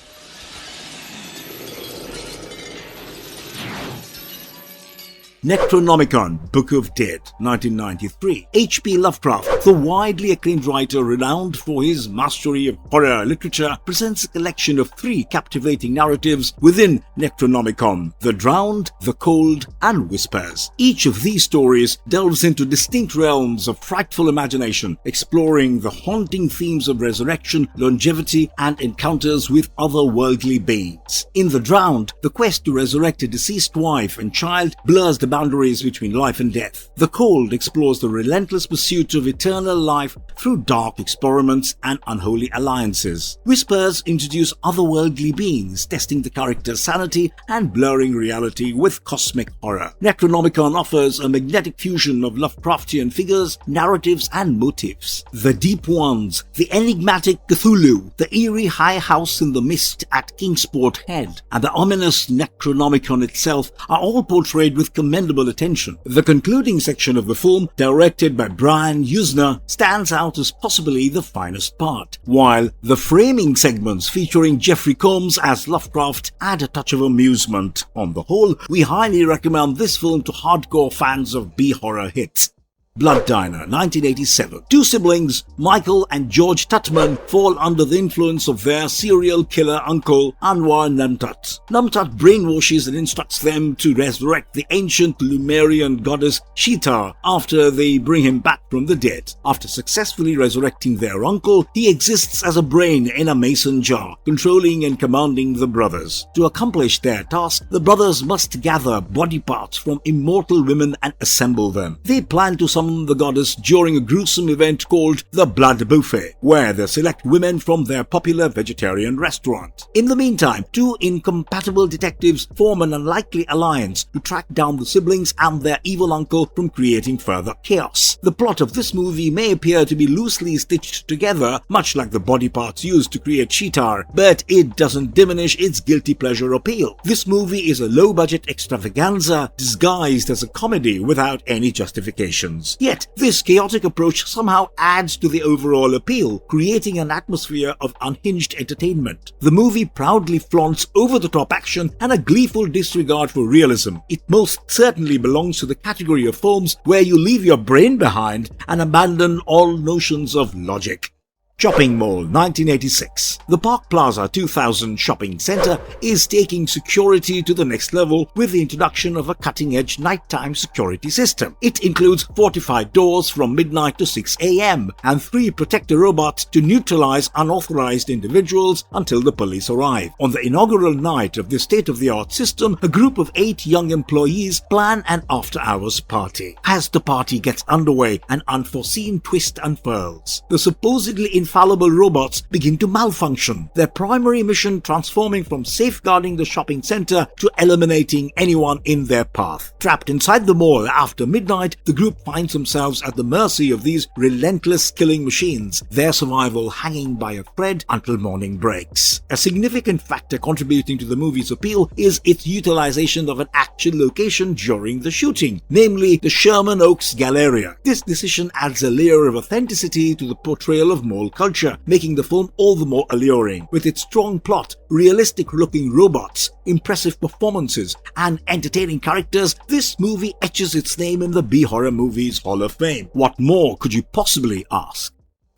Speaker 2: Necronomicon, Book of Dead, 1993. H.P. Lovecraft, the widely acclaimed writer renowned for his mastery of horror literature, presents a collection of 3 captivating narratives within Necronomicon: The Drowned, The Cold, and Whispers. Each of these stories delves into distinct realms of frightful imagination, exploring the haunting themes of resurrection, longevity, and encounters with otherworldly beings. In The Drowned, the quest to resurrect a deceased wife and child blurs the boundaries between life and death. The Cold explores the relentless pursuit of eternal life through dark experiments and unholy alliances. Whispers introduce otherworldly beings, testing the character's sanity and blurring reality with cosmic horror. Necronomicon offers a magnetic fusion of Lovecraftian figures, narratives, and motifs. The Deep Ones, the enigmatic Cthulhu, the eerie high house in the mist at Kingsport Head, and the ominous Necronomicon itself are all portrayed with commendable attention. The concluding section of the film, directed by Brian Usner, stands out as possibly the finest part, while the framing segments featuring Jeffrey Combs as Lovecraft add a touch of amusement. On the whole, we highly recommend this film to hardcore fans of B-horror hits. Blood Diner, 1987. Two siblings, Michael and George Tutman, fall under the influence of their serial killer uncle, Anwar Namtat. Namtat brainwashes and instructs them to resurrect the ancient Lemurian goddess Sheetar after they bring him back from the dead. After successfully resurrecting their uncle, he exists as a brain in a mason jar, controlling and commanding the brothers. To accomplish their task, the brothers must gather body parts from immortal women and assemble them. They plan to summon the goddess during a gruesome event called the Blood Buffet, where they select women from their popular vegetarian restaurant. In the meantime, two incompatible detectives form an unlikely alliance to track down the siblings and their evil uncle from creating further chaos. The plot of this movie may appear to be loosely stitched together, much like the body parts used to create Sheetar, but it doesn't diminish its guilty pleasure appeal. This movie is a low-budget extravaganza disguised as a comedy without any justifications. Yet, this chaotic approach somehow adds to the overall appeal, creating an atmosphere of unhinged entertainment. The movie proudly flaunts over-the-top action and a gleeful disregard for realism. It most certainly belongs to the category of films where you leave your brain behind and abandon all notions of logic. Shopping Mall, 1986. The Park Plaza 2000 shopping center is taking security to the next level with the introduction of a cutting-edge nighttime security system. It includes fortified doors from midnight to 6 a.m. and 3 protector robots to neutralize unauthorized individuals until the police arrive. On the inaugural night of this state-of-the-art system, a group of 8 young employees plan an after-hours party. As the party gets underway, an unforeseen twist unfurls. The supposedly infallible robots begin to malfunction, their primary mission transforming from safeguarding the shopping center to eliminating anyone in their path. Trapped inside the mall after midnight, the group finds themselves at the mercy of these relentless killing machines, their survival hanging by a thread until morning breaks. A significant factor contributing to the movie's appeal is its utilization of an actual location during the shooting, namely the Sherman Oaks Galleria. This decision adds a layer of authenticity to the portrayal of mall culture, making the film all the more alluring. With its strong plot, realistic-looking robots, impressive performances, and entertaining characters, this movie etches its name in the B-Horror Movies Hall of Fame. What more could you possibly ask?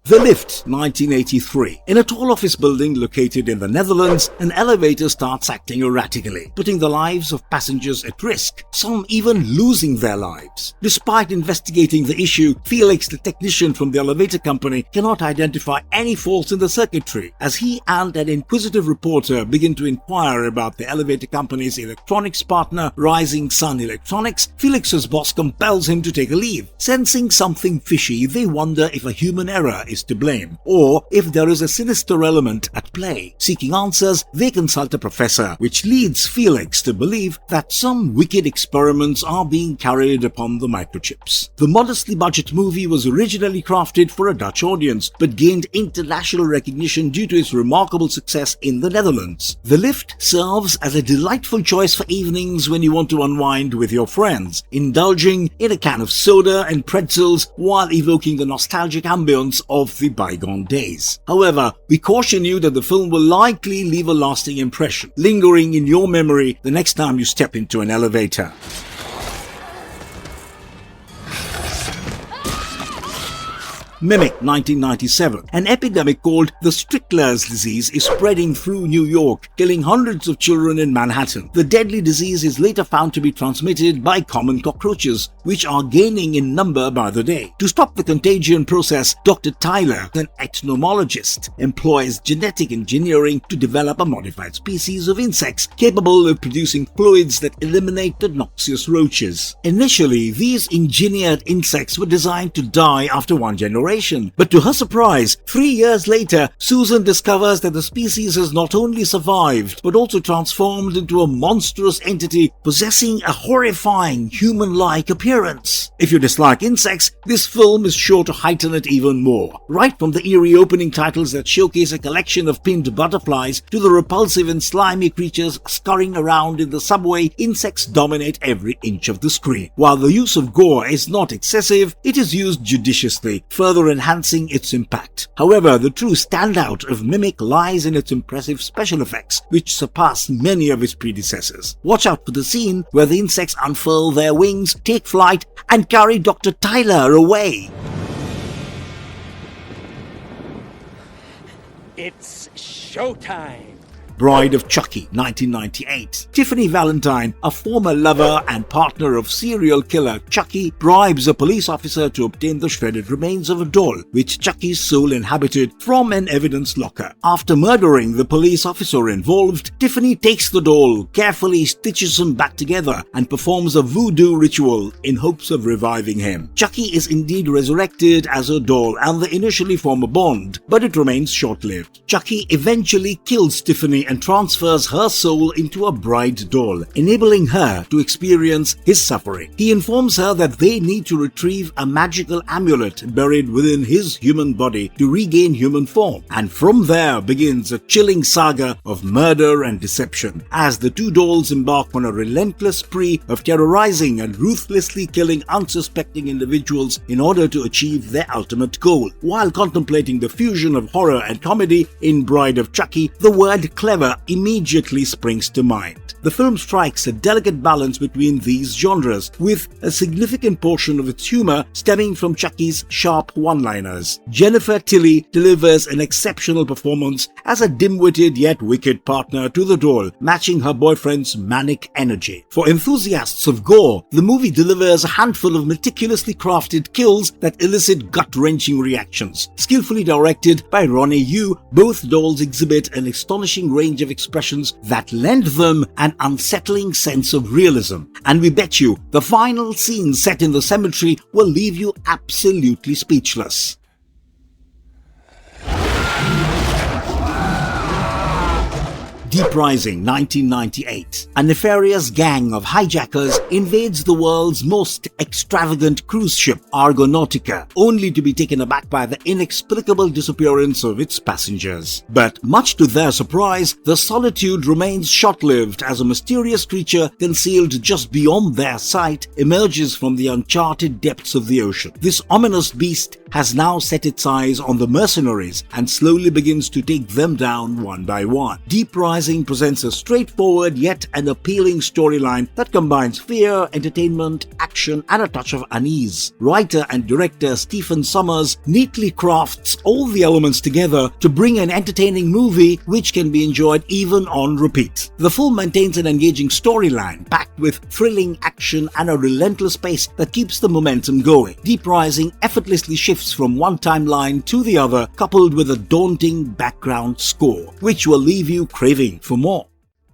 Speaker 2: The Lift, 1983. In a tall office building located in the Netherlands, an elevator starts acting erratically, putting the lives of passengers at risk, some even losing their lives. Despite investigating the issue, Felix, the technician from the elevator company, cannot identify any faults in the circuitry. As he and an inquisitive reporter begin to inquire about the elevator company's electronics partner, Rising Sun Electronics, Felix's boss compels him to take a leave. Sensing something fishy, they wonder if a human error is to blame, or if there is a sinister element at play. Seeking answers, they consult a professor, which leads Felix to believe that some wicked experiments are being carried upon the microchips. The modestly budget movie was originally crafted for a Dutch audience, but gained international recognition due to its remarkable success in the Netherlands. The Lift serves as a delightful choice for evenings when you want to unwind with your friends, indulging in a can of soda and pretzels while evoking the nostalgic ambience of the bygone days. However, we caution you that the film will likely leave a lasting impression, lingering in your memory the next time you step into an elevator. Mimic, 1997. An epidemic called the Strickler's disease is spreading through New York, killing hundreds of children in Manhattan. The deadly disease is later found to be transmitted by common cockroaches, which are gaining in number by the day. To stop the contagion process, Dr. Tyler, an entomologist, employs genetic engineering to develop a modified species of insects capable of producing fluids that eliminate the noxious roaches. Initially, these engineered insects were designed to die after one generation. But to her surprise, 3 years later, Susan discovers that the species has not only survived, but also transformed into a monstrous entity possessing a horrifying human-like appearance. If you dislike insects, this film is sure to heighten it even more. Right from the eerie opening titles that showcase a collection of pinned butterflies to the repulsive and slimy creatures scurrying around in the subway, insects dominate every inch of the screen. While the use of gore is not excessive, it is used judiciously, further further enhancing its impact. However, the true standout of Mimic lies in its impressive special effects, which surpass many of its predecessors. Watch out for the scene where the insects unfurl their wings, take flight, and carry Dr. Tyler away.
Speaker 4: It's showtime!
Speaker 2: Bride of Chucky, 1998. Tiffany Valentine, a former lover and partner of serial killer Chucky, bribes a police officer to obtain the shredded remains of a doll which Chucky's soul inhabited from an evidence locker. After murdering the police officer involved, Tiffany takes the doll, carefully stitches him back together, and performs a voodoo ritual in hopes of reviving him. Chucky is indeed resurrected as a doll and they initially form a bond, but it remains short-lived. Chucky eventually kills Tiffany and transfers her soul into a bride doll, enabling her to experience his suffering. He informs her that they need to retrieve a magical amulet buried within his human body to regain human form, and from there begins a chilling saga of murder and deception as the two dolls embark on a relentless spree of terrorizing and ruthlessly killing unsuspecting individuals in order to achieve their ultimate goal. While contemplating the fusion of horror and comedy in Bride of Chucky, the word clever immediately springs to mind. The film strikes a delicate balance between these genres, with a significant portion of its humor stemming from Chucky's sharp one-liners. Jennifer Tilly delivers an exceptional performance as a dim-witted yet wicked partner to the doll, matching her boyfriend's manic energy. For enthusiasts of gore, the movie delivers a handful of meticulously crafted kills that elicit gut-wrenching reactions. Skillfully directed by Ronnie Yu, both dolls exhibit an astonishing range of expressions that lend them an unsettling sense of realism. And we bet you the final scene set in the cemetery will leave you absolutely speechless. Deep Rising, 1998. A nefarious gang of hijackers invades the world's most extravagant cruise ship, Argonautica, only to be taken aback by the inexplicable disappearance of its passengers. But much to their surprise, the solitude remains short-lived as a mysterious creature concealed just beyond their sight emerges from the uncharted depths of the ocean. This ominous beast has now set its eyes on the mercenaries and slowly begins to take them down one by one. Deep Rising presents a straightforward yet an appealing storyline that combines fear, entertainment, action, and a touch of unease. Writer and director Stephen Sommers neatly crafts all the elements together to bring an entertaining movie which can be enjoyed even on repeat. The film maintains an engaging storyline packed with thrilling action and a relentless pace that keeps the momentum going. Deep Rising effortlessly shifts from one timeline to the other, coupled with a daunting background score, which will leave you craving for more.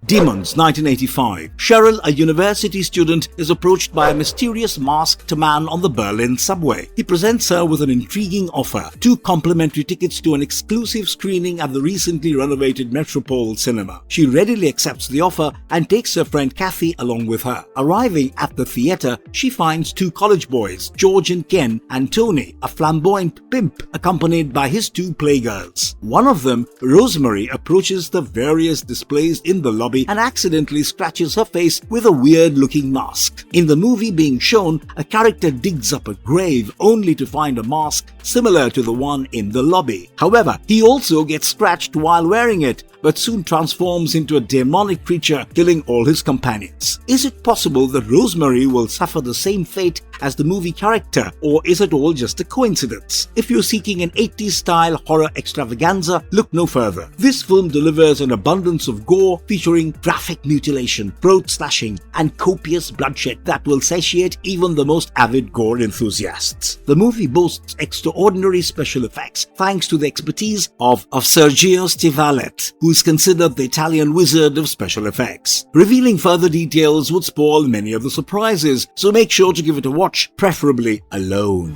Speaker 2: Demons, 1985. Cheryl, a university student, is approached by a mysterious masked man on the Berlin subway. He presents her with an intriguing offer: 2 complimentary tickets to an exclusive screening at the recently renovated Metropole Cinema. She readily accepts the offer and takes her friend Kathy along with her. Arriving at the theater, she finds 2 college boys, George and Ken, and Tony, a flamboyant pimp, accompanied by his 2 playgirls. One of them, Rosemary, approaches the various displays in the lobby and accidentally scratches her face with a weird-looking mask. In the movie being shown, a character digs up a grave only to find a mask similar to the one in the lobby. However, he also gets scratched while wearing it, but soon transforms into a demonic creature, killing all his companions. Is it possible that Rosemary will suffer the same fate as the movie character, or is it all just a coincidence? If you're seeking an 80s style horror extravaganza, look no further. This film delivers an abundance of gore featuring graphic mutilation, throat slashing, and copious bloodshed that will satiate even the most avid gore enthusiasts. The movie boasts extraordinary special effects thanks to the expertise of Sergio Stivalet, who is considered the Italian wizard of special effects. Revealing further details would spoil many of the surprises, so make sure to give it a watch, preferably alone.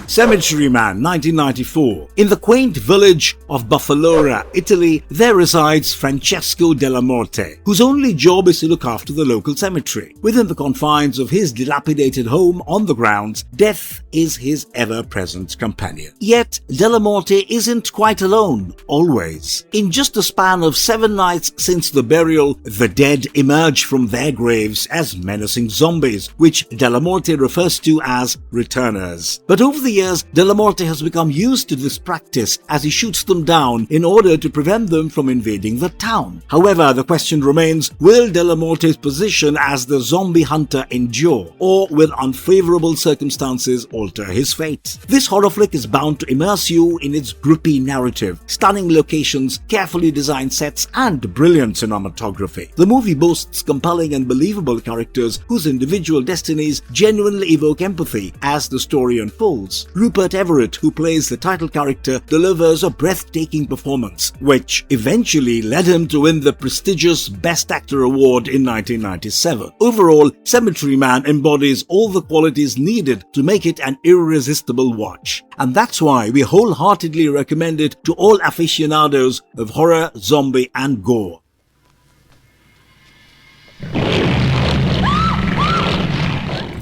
Speaker 2: Cemetery Man, 1994. In the quaint village of Buffalora, Italy, there resides Francesco Della Morte, whose only job is to look after the local cemetery. Within the confines of his dilapidated home on the grounds, death is his ever-present companion. Yet, Della Morte isn't quite alone, always. In just a span of 7 nights since the burial, the dead emerge from their graves as menacing zombies, which Della Morte refers to as returners. But over the years, Della Morte has become used to this practice as he shoots them down in order to prevent them from invading the town. However, the question remains, will Della Morte's position as the zombie hunter endure, or will unfavorable circumstances alter his fate? This horror flick is bound to immerse you in its grippy narrative, stunning locations, carefully designed sets, and brilliant cinematography. The movie boasts compelling and believable characters whose individual destinies genuinely evoke empathy as the story unfolds. Rupert Everett, who plays the title character, delivers a breathtaking performance, which eventually led him to win the prestigious Best Actor award in 1997. Overall, Cemetery Man embodies all the qualities needed to make it an irresistible watch. And that's why we wholeheartedly recommend it to all aficionados of horror, zombie, and gore.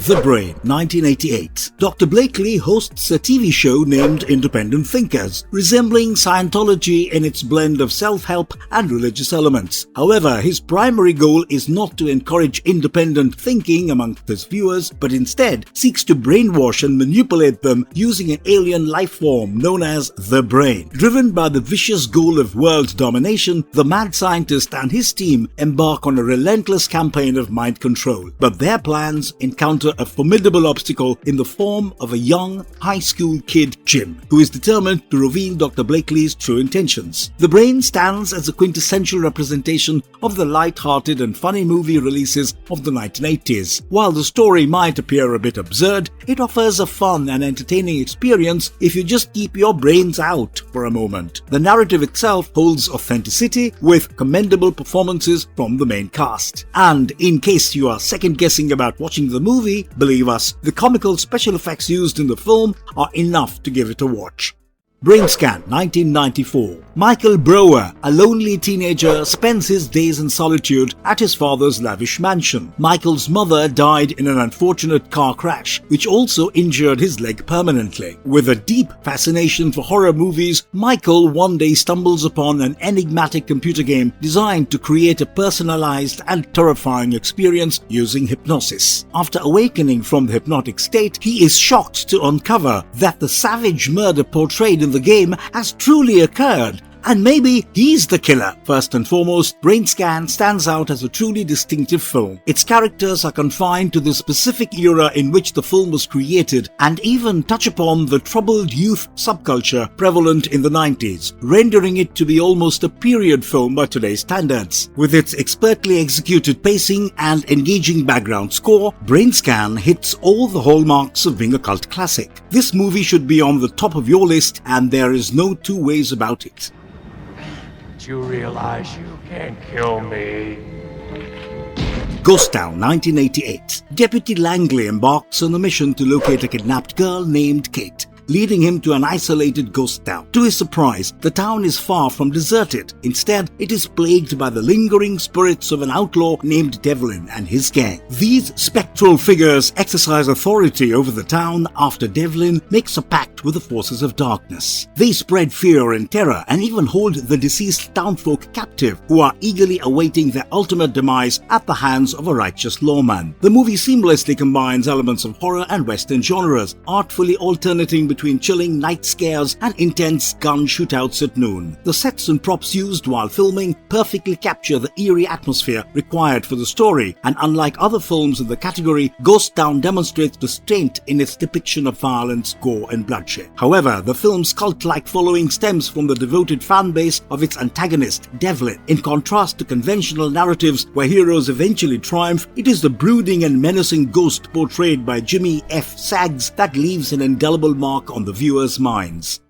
Speaker 2: The Brain, 1988. Dr. Blakely hosts a TV show named Independent Thinkers, resembling Scientology in its blend of self-help and religious elements. However, his primary goal is not to encourage independent thinking amongst his viewers, but instead seeks to brainwash and manipulate them using an alien life form known as the Brain. Driven by the vicious goal of world domination, the mad scientist and his team embark on a relentless campaign of mind control. But their plans encounter a formidable obstacle in the form of a young high school kid, Jim, who is determined to reveal Dr. Blakely's true intentions. The Brain stands as a quintessential representation of the light-hearted and funny movie releases of the 1980s. While the story might appear a bit absurd, it offers a fun and entertaining experience if you just keep your brains out for a moment. The narrative itself holds authenticity with commendable performances from the main cast. And in case you are second-guessing about watching the movie, believe us, the comical special effects used in the film are enough to give it a watch. Brainscan, 1994. Michael Brower, a lonely teenager, spends his days in solitude at his father's lavish mansion. Michael's mother died in an unfortunate car crash, which also injured his leg permanently. With a deep fascination for horror movies, Michael one day stumbles upon an enigmatic computer game designed to create a personalized and terrifying experience using hypnosis. After awakening from the hypnotic state, he is shocked to uncover that the savage murder portrayed in the game has truly occurred. And maybe he's the killer. First and foremost, Brainscan stands out as a truly distinctive film. Its characters are confined to the specific era in which the film was created and even touch upon the troubled youth subculture prevalent in the 90s, rendering it to be almost a period film by today's standards. With its expertly executed pacing and engaging background score, Brainscan hits all the hallmarks of being a cult classic. This movie should be on the top of your list, and there is no two ways about it.
Speaker 4: You realize you can't kill me.
Speaker 2: Ghost Town, 1988. Deputy Langley embarks on a mission to locate a kidnapped girl named Kate, leading him to an isolated ghost town. To his surprise, the town is far from deserted. Instead, it is plagued by the lingering spirits of an outlaw named Devlin and his gang. These spectral figures exercise authority over the town after Devlin makes a pact with the forces of darkness. They spread fear and terror and even hold the deceased townfolk captive, who are eagerly awaiting their ultimate demise at the hands of a righteous lawman. The movie seamlessly combines elements of horror and western genres, artfully alternating between chilling night scares and intense gun shootouts at noon. The sets and props used while filming perfectly capture the eerie atmosphere required for the story, and unlike other films in the category, Ghost Town demonstrates restraint in its depiction of violence, gore, and bloodshed. However, the film's cult-like following stems from the devoted fan base of its antagonist, Devlin. In contrast to conventional narratives where heroes eventually triumph, it is the brooding and menacing ghost portrayed by Jimmy F. Saggs that leaves an indelible mark on the viewers' minds.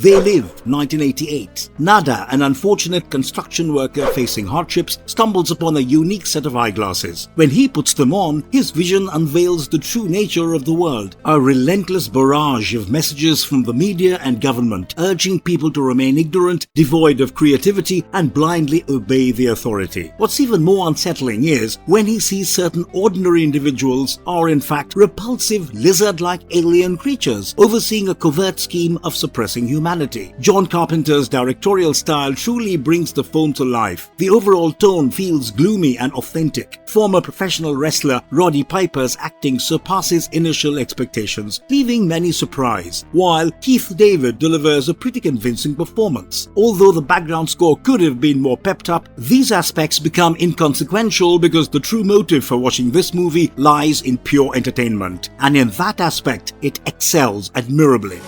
Speaker 2: They Live, 1988. Nada, an unfortunate construction worker facing hardships, stumbles upon a unique set of eyeglasses. When he puts them on, his vision unveils the true nature of the world, a relentless barrage of messages from the media and government, urging people to remain ignorant, devoid of creativity, and blindly obey the authority. What's even more unsettling is when he sees certain ordinary individuals are in fact repulsive lizard-like alien creatures, overseeing a covert scheme of suppressing humanity. John Carpenter's directorial style truly brings the film to life. The overall tone feels gloomy and authentic. Former professional wrestler Roddy Piper's acting surpasses initial expectations, leaving many surprised, while Keith David delivers a pretty convincing performance. Although the background score could have been more pepped up, these aspects become inconsequential because the true motive for watching this movie lies in pure entertainment, and in that aspect it excels admirably.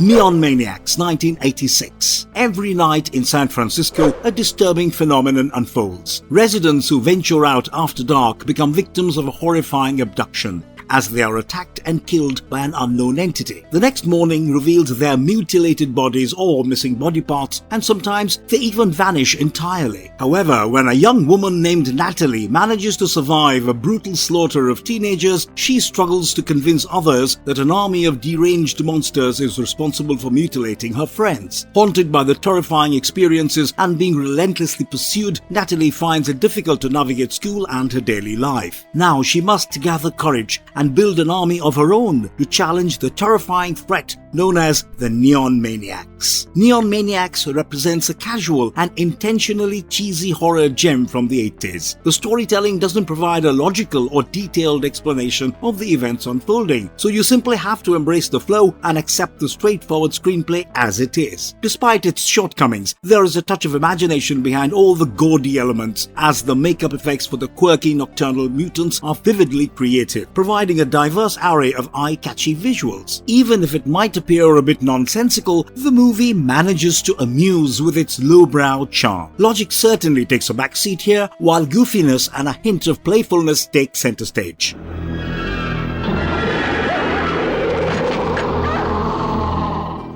Speaker 2: Neon Maniacs, 1986. Every night in San Francisco, a disturbing phenomenon unfolds. Residents who venture out after dark become victims of a horrifying abduction, as they are attacked and killed by an unknown entity. The next morning reveals their mutilated bodies or missing body parts, and sometimes they even vanish entirely. However, when a young woman named Natalie manages to survive a brutal slaughter of teenagers, she struggles to convince others that an army of deranged monsters is responsible for mutilating her friends. Haunted by the terrifying experiences and being relentlessly pursued, Natalie finds it difficult to navigate school and her daily life. Now she must gather courage and build an army of her own to challenge the terrifying threat known as the Neon Maniacs. Neon Maniacs represents a casual and intentionally cheesy horror gem from the 80s. The storytelling doesn't provide a logical or detailed explanation of the events unfolding, so you simply have to embrace the flow and accept the straightforward screenplay as it is. Despite its shortcomings, there is a touch of imagination behind all the gaudy elements, as the makeup effects for the quirky nocturnal mutants are vividly created, providing a diverse array of eye-catchy visuals. Even if it might appear a bit nonsensical, the movie manages to amuse with its lowbrow charm. Logic certainly takes a backseat here, while goofiness and a hint of playfulness take center stage.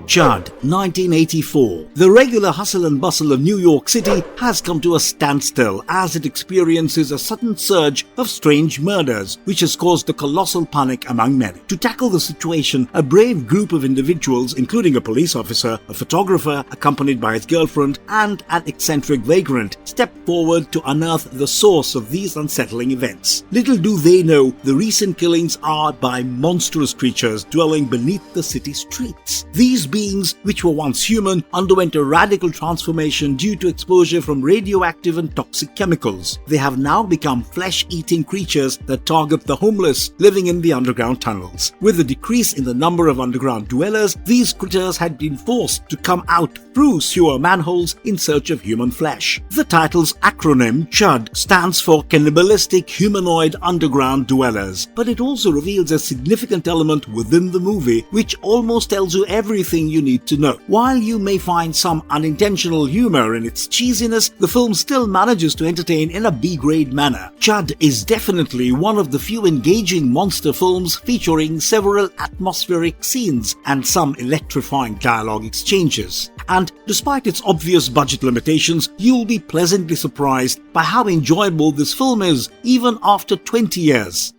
Speaker 2: Chud, 1984. The regular hustle and bustle of New York City has come to a standstill as it experiences a sudden surge of strange murders, which has caused a colossal panic among many. To tackle the situation, a brave group of individuals, including a police officer, a photographer accompanied by his girlfriend, and an eccentric vagrant, step forward to unearth the source of these unsettling events. Little do they know, the recent killings are by monstrous creatures dwelling beneath the city streets. These beings, which were once human, underwent a radical transformation due to exposure from radioactive and toxic chemicals. They have now become flesh-eating creatures that target the homeless living in the underground tunnels. With a decrease in the number of underground dwellers, these critters had been forced to come out through sewer manholes in search of human flesh. The title's acronym, CHUD, stands for Cannibalistic Humanoid Underground Dwellers, but it also reveals a significant element within the movie which almost tells you everything you need to know. While you may find some unintentional humor in its cheesiness, the film still manages to entertain in a B-grade manner. Chud is definitely one of the few engaging monster films featuring several atmospheric scenes and some electrifying dialogue exchanges. And despite its obvious budget limitations, you'll be pleasantly surprised by how enjoyable this film is even after 20 years.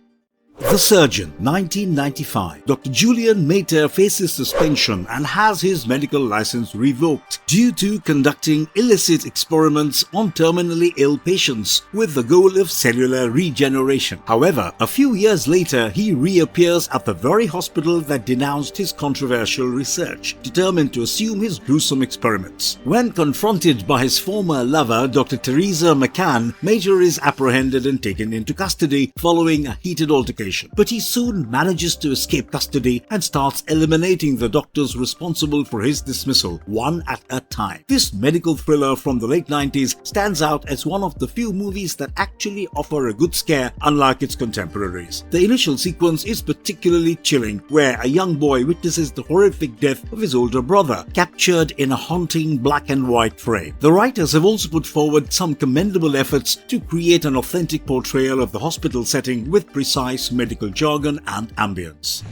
Speaker 2: The Surgeon, 1995. Dr. Julian Mater faces suspension and has his medical license revoked due to conducting illicit experiments on terminally ill patients with the goal of cellular regeneration. However, a few years later, he reappears at the very hospital that denounced his controversial research, determined to assume his gruesome experiments. When confronted by his former lover, Dr. Teresa McCann, Mater is apprehended and taken into custody following a heated altercation. But he soon manages to escape custody and starts eliminating the doctors responsible for his dismissal, one at a time. This medical thriller from the late 90s stands out as one of the few movies that actually offer a good scare, unlike its contemporaries. The initial sequence is particularly chilling, where a young boy witnesses the horrific death of his older brother, captured in a haunting black and white frame. The writers have also put forward some commendable efforts to create an authentic portrayal of the hospital setting with precise medical jargon and ambience.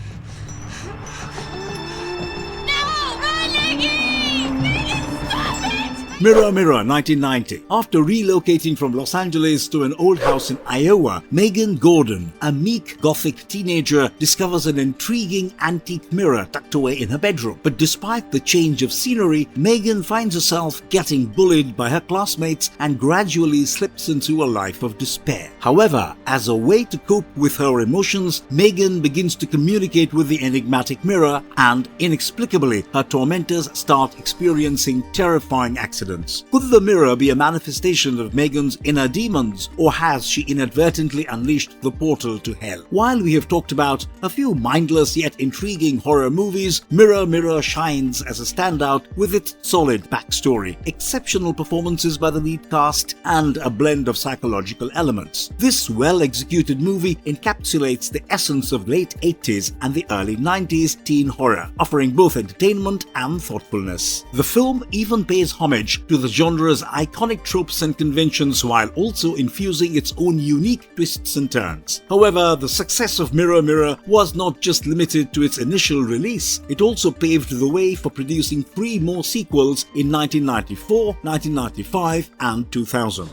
Speaker 2: Mirror Mirror 1990. After relocating from Los Angeles to an old house in Iowa, Megan Gordon, a meek gothic teenager, discovers an intriguing antique mirror tucked away in her bedroom. But despite the change of scenery, Megan finds herself getting bullied by her classmates and gradually slips into a life of despair. However, as a way to cope with her emotions, Megan begins to communicate with the enigmatic mirror, and inexplicably, her tormentors start experiencing terrifying accidents. Could the mirror be a manifestation of Megan's inner demons, or has she inadvertently unleashed the portal to hell? While we have talked about a few mindless yet intriguing horror movies, Mirror Mirror shines as a standout with its solid backstory, exceptional performances by the lead cast, and a blend of psychological elements. This well-executed movie encapsulates the essence of late 80s and the early 90s teen horror, offering both entertainment and thoughtfulness. The film even pays homage to the genre's iconic tropes and conventions while also infusing its own unique twists and turns. However, the success of Mirror Mirror was not just limited to its initial release, it also paved the way for producing 3 more sequels in 1994, 1995 and 2000.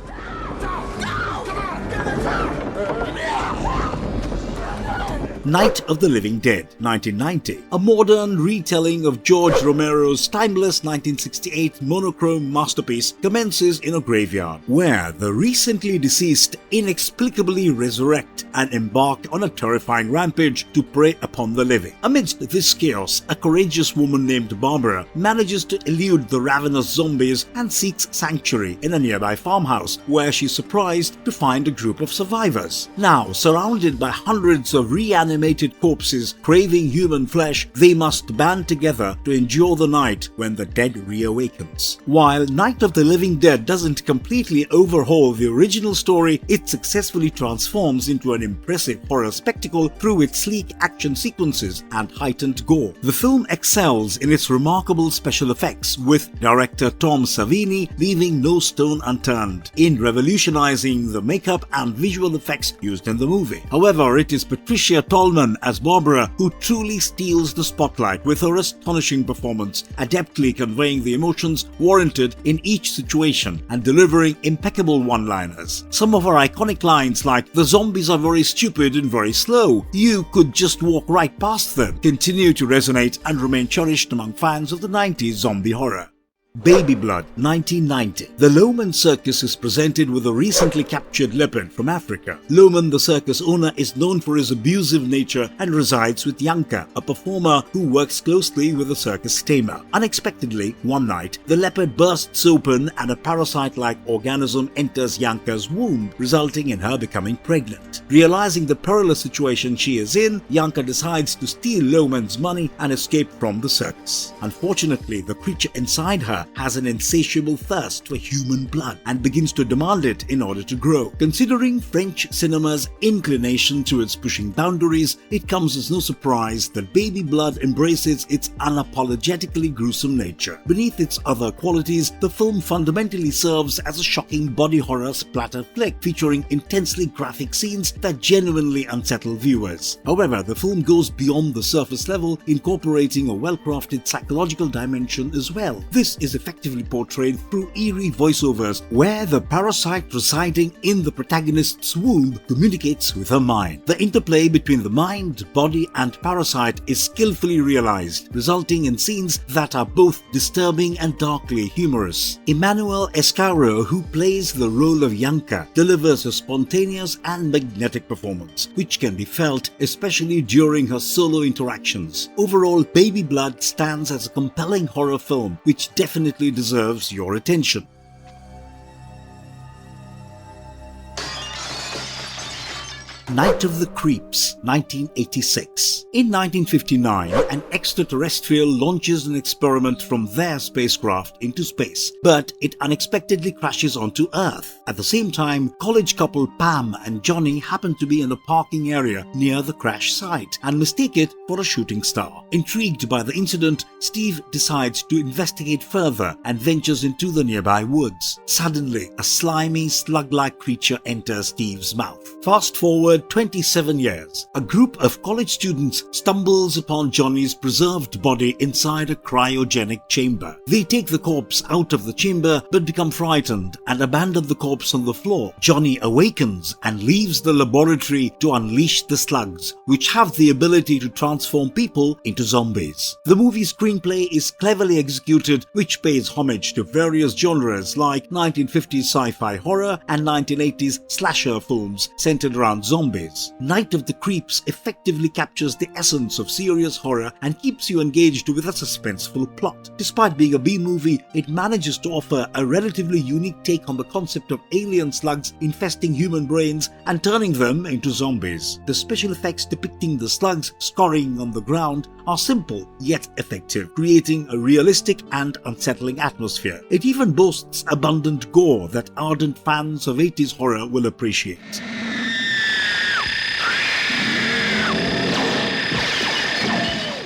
Speaker 2: Night of the Living Dead, 1990. A modern retelling of George Romero's timeless 1968 monochrome masterpiece commences in a graveyard, where the recently deceased inexplicably resurrect and embark on a terrifying rampage to prey upon the living. Amidst this chaos, a courageous woman named Barbara manages to elude the ravenous zombies and seeks sanctuary in a nearby farmhouse, where she's surprised to find a group of survivors. Now, surrounded by hundreds of reanimated corpses craving human flesh, they must band together to endure the night when the dead reawakens. While Night of the Living Dead doesn't completely overhaul the original story, it successfully transforms into an impressive horror spectacle through its sleek action sequences and heightened gore. The film excels in its remarkable special effects, with director Tom Savini leaving no stone unturned in revolutionizing the makeup and visual effects used in the movie. However, it is Patricia Tallman as Barbara who truly steals the spotlight with her astonishing performance, adeptly conveying the emotions warranted in each situation and delivering impeccable one-liners. Some of her iconic lines like "The zombies are very stupid and very slow, you could just walk right past them" continue to resonate and remain cherished among fans of the 90s zombie horror. Baby Blood, 1990. The Loman Circus is presented with a recently captured leopard from Africa. Loman, the circus owner, is known for his abusive nature and resides with Yanka, a performer who works closely with a circus tamer. Unexpectedly, one night, the leopard bursts open and a parasite-like organism enters Yanka's womb, resulting in her becoming pregnant. Realizing the perilous situation she is in, Yanka decides to steal Loman's money and escape from the circus. Unfortunately, the creature inside her has an insatiable thirst for human blood and begins to demand it in order to grow. Considering French cinema's inclination towards pushing boundaries, it comes as no surprise that Baby Blood embraces its unapologetically gruesome nature. Beneath its other qualities, the film fundamentally serves as a shocking body horror splatter flick featuring intensely graphic scenes that genuinely unsettle viewers. However, the film goes beyond the surface level, incorporating a well-crafted psychological dimension as well. This is effectively portrayed through eerie voiceovers, where the parasite residing in the protagonist's womb communicates with her mind. The interplay between the mind, body, and parasite is skillfully realized, resulting in scenes that are both disturbing and darkly humorous. Emmanuel Escaro, who plays the role of Yanka, delivers a spontaneous and magnetic performance, which can be felt especially during her solo interactions. Overall, Baby Blood stands as a compelling horror film which definitely deserves your attention. Night of the Creeps, 1986. In 1959, an extraterrestrial launches an experiment from their spacecraft into space, but it unexpectedly crashes onto Earth. At the same time, college couple Pam and Johnny happen to be in a parking area near the crash site and mistake it for a shooting star. Intrigued by the incident, Steve decides to investigate further and ventures into the nearby woods. Suddenly, a slimy, slug-like creature enters Steve's mouth. Fast forward occurred 27 years. A group of college students stumbles upon Johnny's preserved body inside a cryogenic chamber. They take the corpse out of the chamber but become frightened and abandon the corpse on the floor. Johnny awakens and leaves the laboratory to unleash the slugs, which have the ability to transform people into zombies. The movie's screenplay is cleverly executed, which pays homage to various genres like 1950s sci-fi horror and 1980s slasher films centered around zombies. Night of the Creeps effectively captures the essence of serious horror and keeps you engaged with a suspenseful plot. Despite being a B-movie, it manages to offer a relatively unique take on the concept of alien slugs infesting human brains and turning them into zombies. The special effects depicting the slugs scurrying on the ground are simple yet effective, creating a realistic and unsettling atmosphere. It even boasts abundant gore that ardent fans of 80s horror will appreciate.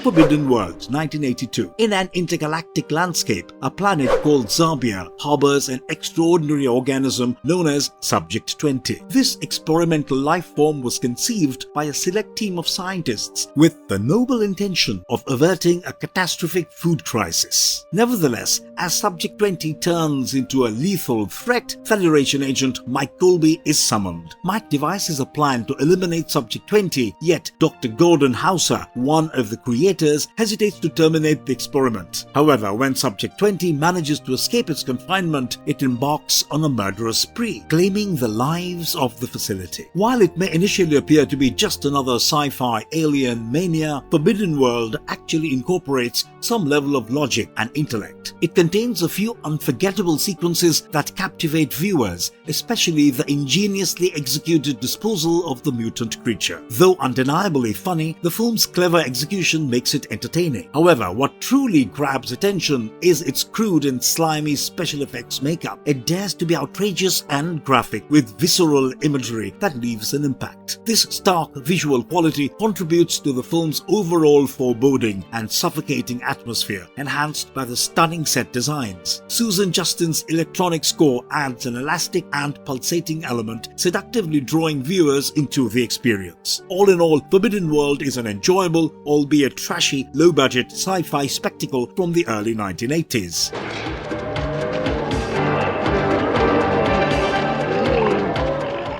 Speaker 2: Forbidden World, 1982. In an intergalactic landscape, a planet called Zarbia harbors an extraordinary organism known as Subject 20. This experimental life form was conceived by a select team of scientists with the noble intention of averting a catastrophic food crisis. Nevertheless, as Subject 20 turns into a lethal threat, Federation agent Mike Colby is summoned. Mike devises a plan to eliminate Subject 20, yet Dr. Gordon Hauser, one of the creators, hesitates to terminate the experiment. However, when Subject 20 manages to escape its confinement, it embarks on a murderous spree, claiming the lives of the facility. While it may initially appear to be just another sci-fi alien mania, Forbidden World actually incorporates some level of logic and intellect. It contains a few unforgettable sequences that captivate viewers, especially the ingeniously executed disposal of the mutant creature. Though undeniably funny, the film's clever execution makes it entertaining. However, what truly grabs attention is its crude and slimy special effects makeup. It dares to be outrageous and graphic, with visceral imagery that leaves an impact. This stark visual quality contributes to the film's overall foreboding and suffocating atmosphere, enhanced by the stunning set designs. Susan Justin's electronic score adds an elastic and pulsating element, seductively drawing viewers into the experience. All in all, Forbidden World is an enjoyable, albeit trashy, low-budget sci-fi spectacle from the early 1980s.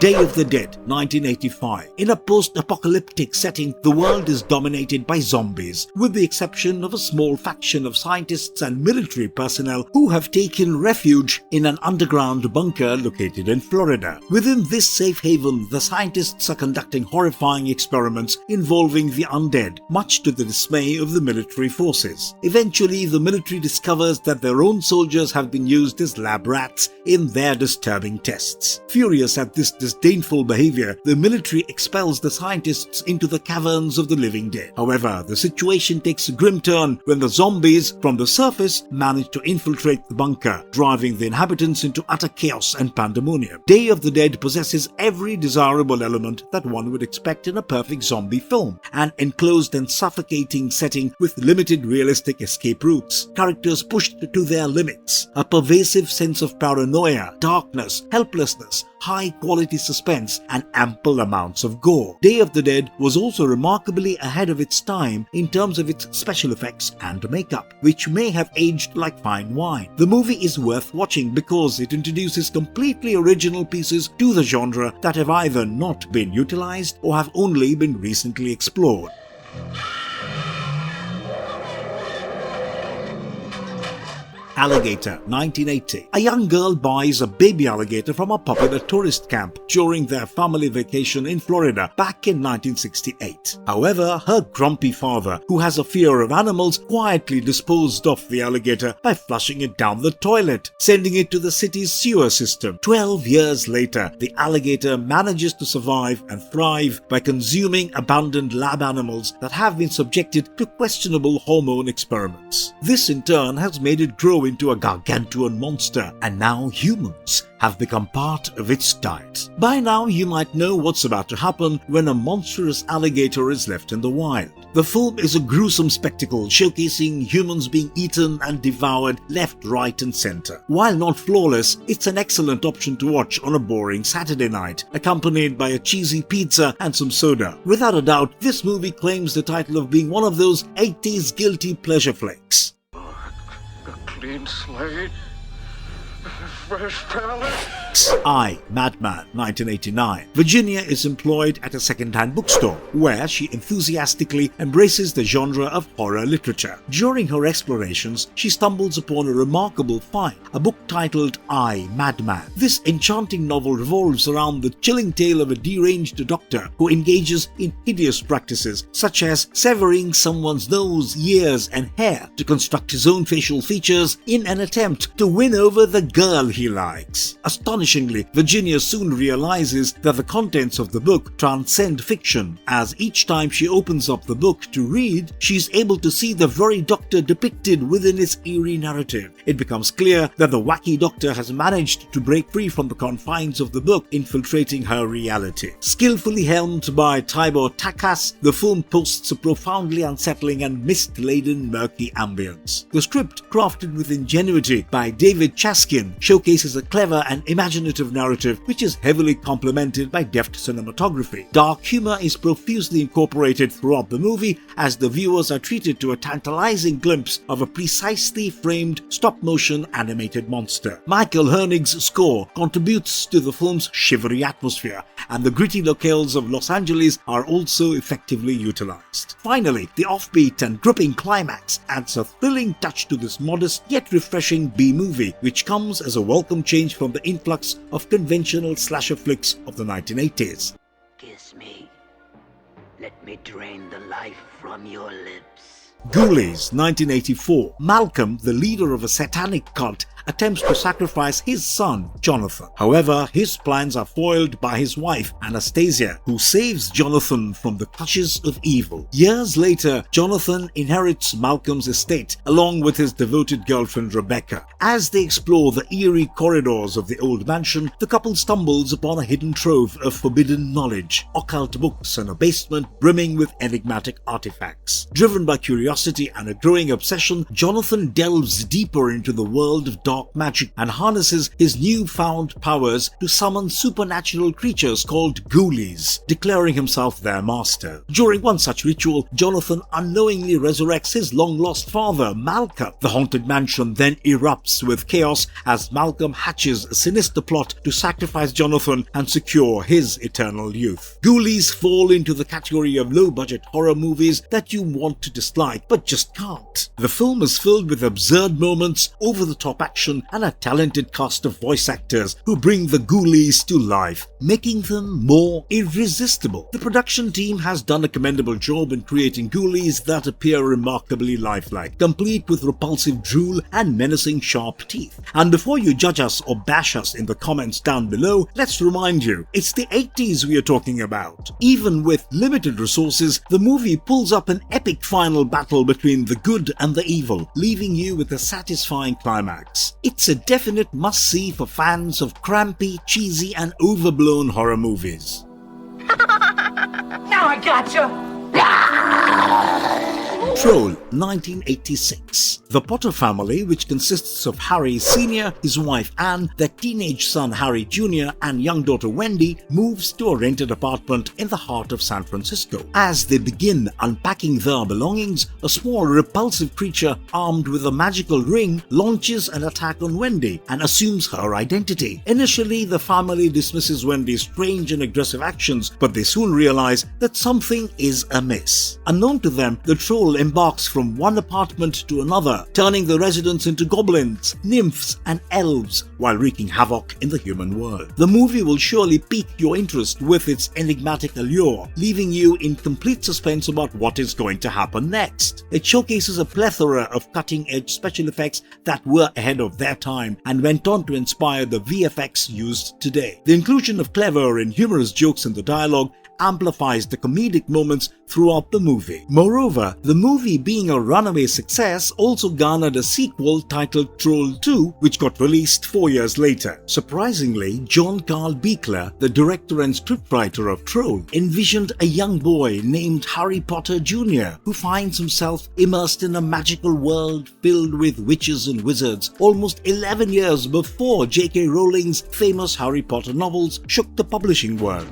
Speaker 2: Day of the Dead, 1985. In a post-apocalyptic setting, the world is dominated by zombies, with the exception of a small faction of scientists and military personnel who have taken refuge in an underground bunker located in Florida. Within this safe haven, the scientists are conducting horrifying experiments involving the undead, much to the dismay of the military forces. Eventually, the military discovers that their own soldiers have been used as lab rats in their disturbing tests. Furious at this disdainful behavior, the military expels the scientists into the caverns of the living dead. However, the situation takes a grim turn when the zombies from the surface manage to infiltrate the bunker, driving the inhabitants into utter chaos and pandemonium. Day of the Dead possesses every desirable element that one would expect in a perfect zombie film: an enclosed and suffocating setting with limited realistic escape routes, characters pushed to their limits, a pervasive sense of paranoia, darkness, helplessness, high-quality suspense, and ample amounts of gore. Day of the Dead was also remarkably ahead of its time in terms of its special effects and makeup, which may have aged like fine wine. The movie is worth watching because it introduces completely original pieces to the genre that have either not been utilized or have only been recently explored. Alligator, 1980. A young girl buys a baby alligator from a popular tourist camp during their family vacation in Florida back in 1968. However, her grumpy father, who has a fear of animals, quietly disposed of the alligator by flushing it down the toilet, sending it to the city's sewer system. 12 years later, the alligator manages to survive and thrive by consuming abandoned lab animals that have been subjected to questionable hormone experiments. This in turn has made it grow grow into a gargantuan monster, and now humans have become part of its diet. By now you might know what's about to happen when a monstrous alligator is left in the wild. The film is a gruesome spectacle showcasing humans being eaten and devoured left, right and center. While not flawless, it's an excellent option to watch on a boring Saturday night, accompanied by a cheesy pizza and some soda. Without a doubt, this movie claims the title of being one of those 80s guilty pleasure flicks.
Speaker 5: A clean slate, fresh palate.
Speaker 2: I, Madman, 1989. Virginia is employed at a second-hand bookstore, where she enthusiastically embraces the genre of horror literature. During her explorations, she stumbles upon a remarkable find, a book titled I, Madman. This enchanting novel revolves around the chilling tale of a deranged doctor who engages in hideous practices, such as severing someone's nose, ears, and hair to construct his own facial features in an attempt to win over the girl he likes. Astonishingly, Virginia soon realizes that the contents of the book transcend fiction, as each time she opens up the book to read, she is able to see the very doctor depicted within its eerie narrative. It becomes clear that the wacky doctor has managed to break free from the confines of the book, infiltrating her reality. Skillfully helmed by Tibor Takas, the film posts a profoundly unsettling and mist-laden murky ambience. The script, crafted with ingenuity by David Chaskin, showcases a clever and imaginative narrative which is heavily complemented by deft cinematography. Dark humor is profusely incorporated throughout the movie as the viewers are treated to a tantalizing glimpse of a precisely framed stop-motion animated monster. Michael Hernig's score contributes to the film's shivery atmosphere, and the gritty locales of Los Angeles are also effectively utilized. Finally, the offbeat and gripping climax adds a thrilling touch to this modest yet refreshing B-movie, which comes as a welcome change from the influx of conventional slasher flicks of the 1980s.
Speaker 6: Kiss me. Let me drain the life from your lips.
Speaker 2: Ghoulies, 1984. Malcolm, the leader of a satanic cult, attempts to sacrifice his son, Jonathan. However, his plans are foiled by his wife, Anastasia, who saves Jonathan from the clutches of evil. Years later, Jonathan inherits Malcolm's estate along with his devoted girlfriend Rebecca. As they explore the eerie corridors of the old mansion, the couple stumbles upon a hidden trove of forbidden knowledge, occult books, and a basement brimming with enigmatic artifacts. Driven by curiosity and a growing obsession, Jonathan delves deeper into the world of dark magic and harnesses his newfound powers to summon supernatural creatures called ghoulies, declaring himself their master. During one such ritual, Jonathan unknowingly resurrects his long-lost father, Malcolm. The haunted mansion then erupts with chaos as Malcolm hatches a sinister plot to sacrifice Jonathan and secure his eternal youth. Ghoulies fall into the category of low-budget horror movies that you want to dislike but just can't. The film is filled with absurd moments, over-the-top action, and a talented cast of voice actors who bring the ghoulies to life, making them more irresistible. The production team has done a commendable job in creating ghoulies that appear remarkably lifelike, complete with repulsive drool and menacing sharp teeth. And before you judge us or bash us in the comments down below, let's remind you, it's the 80s we are talking about. Even with limited resources, the movie pulls up an epic final battle between the good and the evil, leaving you with a satisfying climax. It's a definite must-see for fans of crampy, cheesy, and overblown horror movies.
Speaker 6: Now I gotcha!
Speaker 2: Troll, 1986. The Potter family, which consists of Harry Sr., his wife Anne, their teenage son Harry Jr., and young daughter Wendy, moves to a rented apartment in the heart of San Francisco. As they begin unpacking their belongings, a small repulsive creature armed with a magical ring launches an attack on Wendy and assumes her identity. Initially, the family dismisses Wendy's strange and aggressive actions, but they soon realize that something is amiss. Unknown to them, the troll embarks from one apartment to another, turning the residents into goblins, nymphs, and elves while wreaking havoc in the human world. The movie will surely pique your interest with its enigmatic allure, leaving you in complete suspense about what is going to happen next. It showcases a plethora of cutting-edge special effects that were ahead of their time and went on to inspire the VFX used today. The inclusion of clever and humorous jokes in the dialogue amplifies the comedic moments throughout the movie. Moreover, the movie being a runaway success also garnered a sequel titled Troll 2, which got released 4 years later. Surprisingly, John Carl Buechler, the director and scriptwriter of Troll, envisioned a young boy named Harry Potter Jr. who finds himself immersed in a magical world filled with witches and wizards almost 11 years before J.K. Rowling's famous Harry Potter novels shook the publishing world.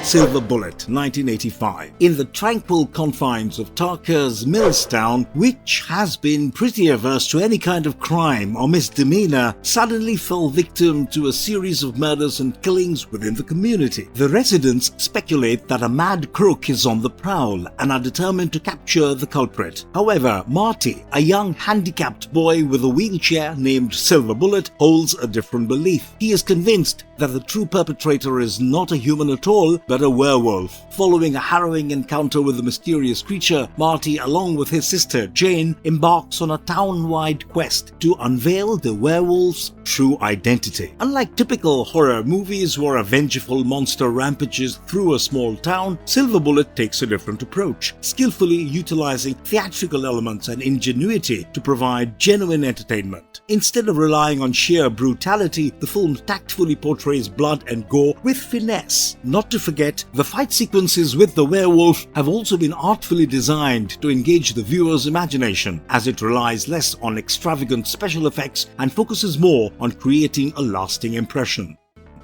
Speaker 2: Silver Bullet, 1985. In the tranquil confines of Tarker's Millstown, which has been pretty averse to any kind of crime or misdemeanor, suddenly fell victim to a series of murders and killings within the community. The residents speculate that a mad crook is on the prowl and are determined to capture the culprit. However, Marty, a young handicapped boy with a wheelchair named Silver Bullet, holds a different belief. He is convinced that the true perpetrator is not a human at all, but a werewolf. Following a harrowing encounter with the mysterious creature, Marty, along with his sister Jane, embarks on a town-wide quest to unveil the werewolf's true identity. Unlike typical horror movies where a vengeful monster rampages through a small town, Silver Bullet takes a different approach, skillfully utilizing theatrical elements and ingenuity to provide genuine entertainment. Instead of relying on sheer brutality, the film tactfully portrays blood and gore with finesse. Not to forget, the fight sequences with the werewolf have also been artfully designed to engage the viewer's imagination, as it relies less on extravagant special effects and focuses more on creating a lasting impression.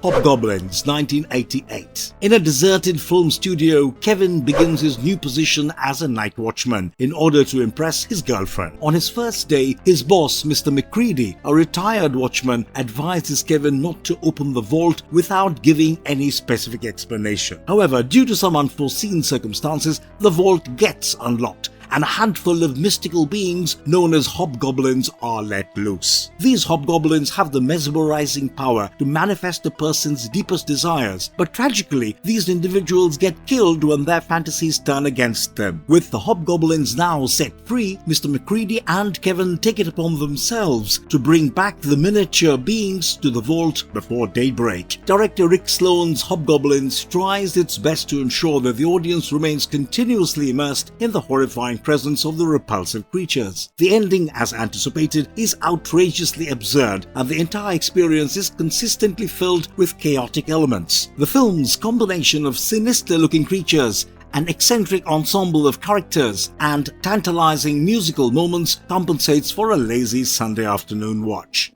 Speaker 2: Hobgoblins, 1988. In a deserted film studio, Kevin begins his new position as a night watchman in order to impress his girlfriend. On his first day, his boss, Mr. McCready, a retired watchman, advises Kevin not to open the vault without giving any specific explanation. However, due to some unforeseen circumstances, the vault gets unlocked, and a handful of mystical beings known as hobgoblins are let loose. These hobgoblins have the mesmerizing power to manifest a person's deepest desires, but tragically, these individuals get killed when their fantasies turn against them. With the hobgoblins now set free, Mr. McCready and Kevin take it upon themselves to bring back the miniature beings to the vault before daybreak. Director Rick Sloan's Hobgoblins tries its best to ensure that the audience remains continuously immersed in the horrifying presence of the repulsive creatures. The ending, as anticipated, is outrageously absurd, and the entire experience is consistently filled with chaotic elements. The film's combination of sinister-looking creatures, an eccentric ensemble of characters, and tantalizing musical moments compensates for a lazy Sunday afternoon watch.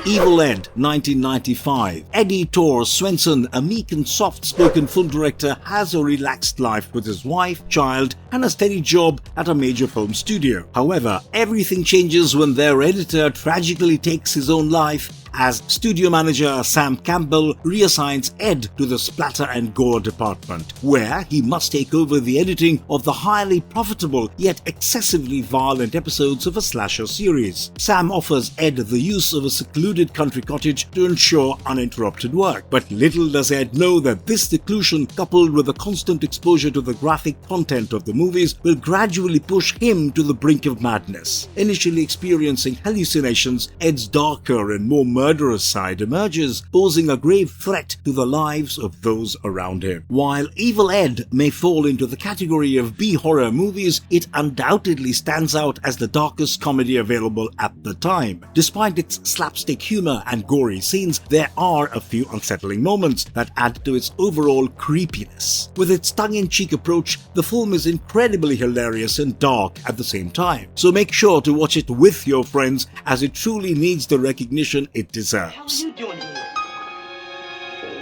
Speaker 2: Evil Ed, 1995. Eddie Tor Swenson, a meek and soft-spoken film director, has a relaxed life with his wife, child, and a steady job at a major film studio. However, everything changes when their editor tragically takes his own life as studio manager Sam Campbell reassigns Ed to the splatter and gore department, where he must take over the editing of the highly profitable yet excessively violent episodes of a slasher series. Sam offers Ed the use of a secluded country cottage to ensure uninterrupted work, but little does Ed know that this seclusion, coupled with the constant exposure to the graphic content of the movies, will gradually push him to the brink of madness. Initially experiencing hallucinations, Ed's darker and more murderous side emerges, posing a grave threat to the lives of those around him. While Evil Ed may fall into the category of B-horror movies, it undoubtedly stands out as the darkest comedy available at the time. Despite its slapstick humor and gory scenes, there are a few unsettling moments that add to its overall creepiness. With its tongue-in-cheek approach, the film is incredibly hilarious and dark at the same time, so make sure to watch it with your friends, as it truly needs the recognition it deserves.
Speaker 7: What are you doing here?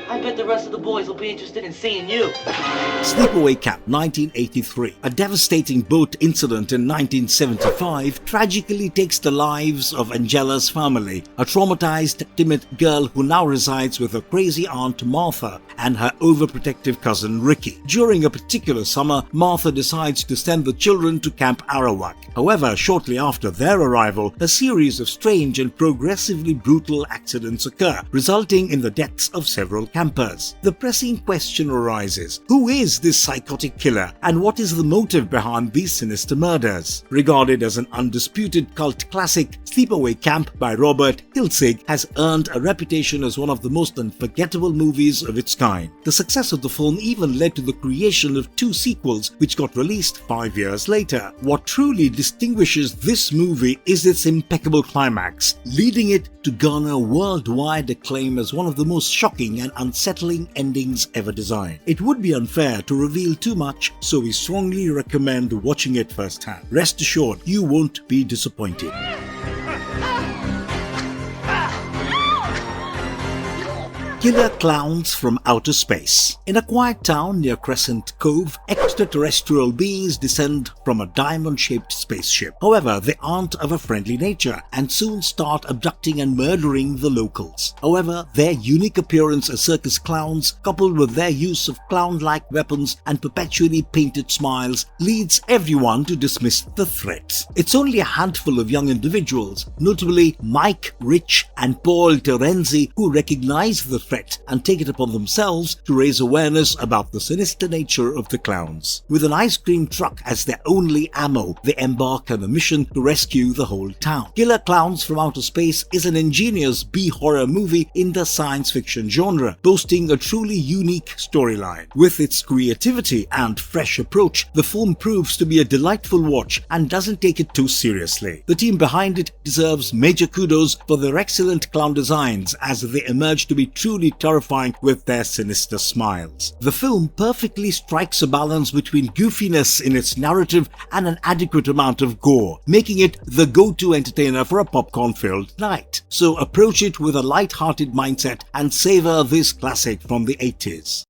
Speaker 7: I bet the rest of the boys will be interested in seeing you.
Speaker 2: Sleepaway Camp, 1983. A devastating boat incident in 1975 tragically takes the lives of Angela's family, a traumatized, timid girl who now resides with her crazy aunt Martha and her overprotective cousin Ricky. During a particular summer, Martha decides to send the children to Camp Arawak. However, shortly after their arrival, a series of strange and progressively brutal accidents occur, resulting in the deaths of several campers. The pressing question arises: who is this psychotic killer and what is the motive behind these sinister murders? Regarded as an undisputed cult classic, Sleepaway Camp by Robert Hiltzig has earned a reputation as one of the most unforgettable movies of its kind. The success of the film even led to the creation of 2 sequels which got released 5 years later. What truly distinguishes this movie is its impeccable climax, leading it to garner worldwide acclaim as one of the most shocking and unsettling endings ever designed. It would be unfair to reveal too much, so we strongly recommend watching it firsthand. Rest assured, you won't be disappointed. Killer Clowns from Outer Space. In a quiet town near Crescent Cove, extraterrestrial beings descend from a diamond-shaped spaceship. However, they aren't of a friendly nature and soon start abducting and murdering the locals. However, their unique appearance as circus clowns, coupled with their use of clown-like weapons and perpetually painted smiles, leads everyone to dismiss the threat. It's only a handful of young individuals, notably Mike, Rich, and Paul Terenzi, who recognize the threat and take it upon themselves to raise awareness about the sinister nature of the clowns. With an ice cream truck as their only ammo, they embark on a mission to rescue the whole town. Killer Clowns from Outer Space is an ingenious B-horror movie in the science fiction genre, boasting a truly unique storyline. With its creativity and fresh approach, the film proves to be a delightful watch and doesn't take it too seriously. The team behind it deserves major kudos for their excellent clown designs as they emerge to be truly terrifying with their sinister smiles. The film perfectly strikes a balance between goofiness in its narrative and an adequate amount of gore, making it the go-to entertainer for a popcorn-filled night. So approach it with a light-hearted mindset and savor this classic from the 80s.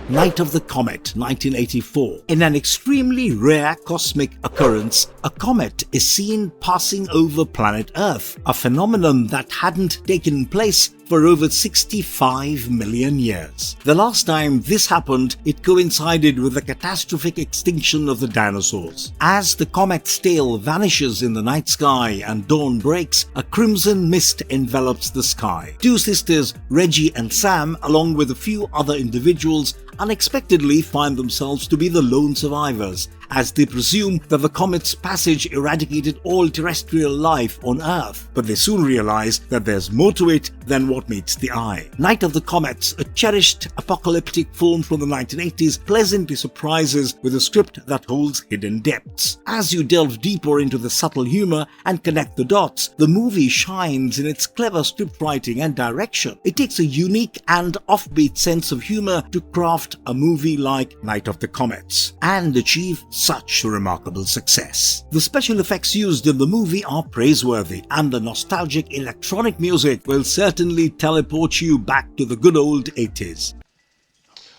Speaker 2: Night of the Comet, 1984. In an extremely rare cosmic occurrence, a comet is seen passing over planet Earth, a phenomenon that hadn't taken place for over 65 million years. The last time this happened, it coincided with the catastrophic extinction of the dinosaurs. As the comet's tail vanishes in the night sky and dawn breaks, a crimson mist envelops the sky. 2 sisters, Reggie and Sam, along with a few other individuals, unexpectedly find themselves to be the lone survivors, as they presume that the comet's passage eradicated all terrestrial life on Earth. But they soon realize that there's more to it than what meets the eye. Night of the Comets, a cherished apocalyptic film from the 1980s, pleasantly surprises with a script that holds hidden depths. As you delve deeper into the subtle humor and connect the dots, the movie shines in its clever script writing and direction. It takes a unique and offbeat sense of humor to craft a movie like Night of the Comets and achieve such remarkable success. The special effects used in the movie are praiseworthy, and the nostalgic electronic music will certainly teleport you back to the good old 80s.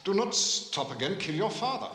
Speaker 5: Do not stop again, kill your father.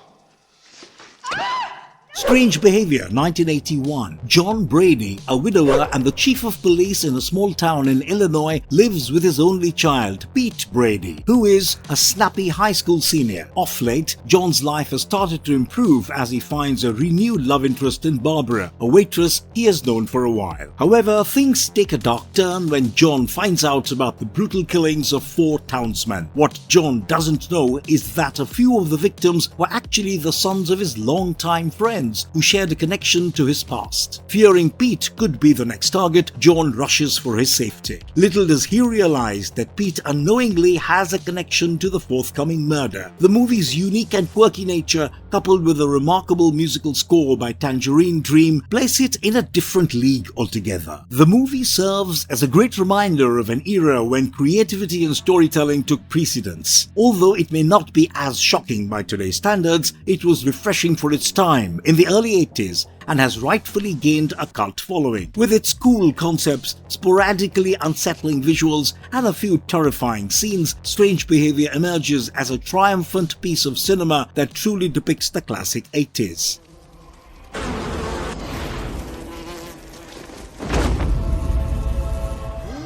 Speaker 2: Strange Behavior, 1981. John Brady, a widower and the chief of police in a small town in Illinois, lives with his only child, Pete Brady, who is a snappy high school senior. Off late, John's life has started to improve as he finds a renewed love interest in Barbara, a waitress he has known for a while. However, things take a dark turn when John finds out about the brutal killings of 4 townsmen. What John doesn't know is that a few of the victims were actually the sons of his longtime friends, who shared a connection to his past. Fearing Pete could be the next target, John rushes for his safety. Little does he realize that Pete unknowingly has a connection to the forthcoming murder. The movie's unique and quirky nature, coupled with a remarkable musical score by Tangerine Dream, place it in a different league altogether. The movie serves as a great reminder of an era when creativity and storytelling took precedence. Although it may not be as shocking by today's standards, it was refreshing for its time in the early 80s and has rightfully gained a cult following. With its cool concepts, sporadically unsettling visuals, and a few terrifying scenes, Strange Behavior emerges as a triumphant piece of cinema that truly depicts the classic 80s.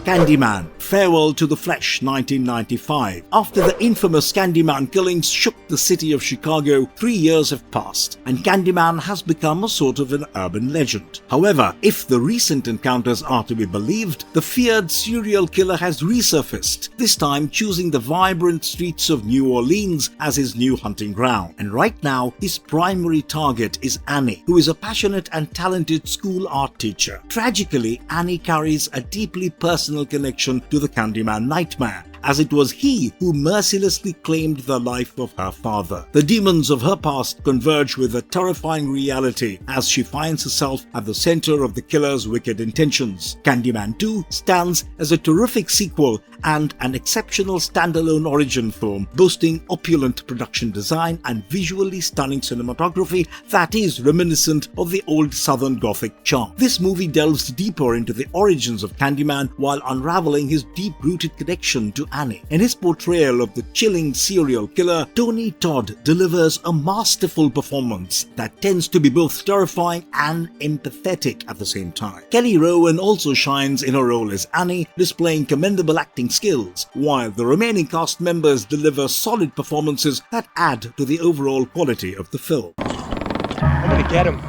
Speaker 2: Candyman, Farewell to the Flesh, 1995. After the infamous Candyman killings shook the city of Chicago, 3 years have passed, and Candyman has become a sort of an urban legend. However, if the recent encounters are to be believed, the feared serial killer has resurfaced, this time choosing the vibrant streets of New Orleans as his new hunting ground. And right now, his primary target is Annie, who is a passionate and talented school art teacher. Tragically, Annie carries a deeply personal connection to the Candyman nightmare, as it was he who mercilessly claimed the life of her father. The demons of her past converge with a terrifying reality as she finds herself at the center of the killer's wicked intentions. Candyman 2 stands as a terrific sequel and an exceptional standalone origin film, boasting opulent production design and visually stunning cinematography that is reminiscent of the old Southern Gothic charm. This movie delves deeper into the origins of Candyman while unraveling his deep-rooted connection to Annie. In his portrayal of the chilling serial killer, Tony Todd delivers a masterful performance that tends to be both terrifying and empathetic at the same time. Kelly Rowan also shines in her role as Annie, displaying commendable acting skills, while the remaining cast members deliver solid performances that add to the overall quality of the film.
Speaker 4: I'm gonna get him.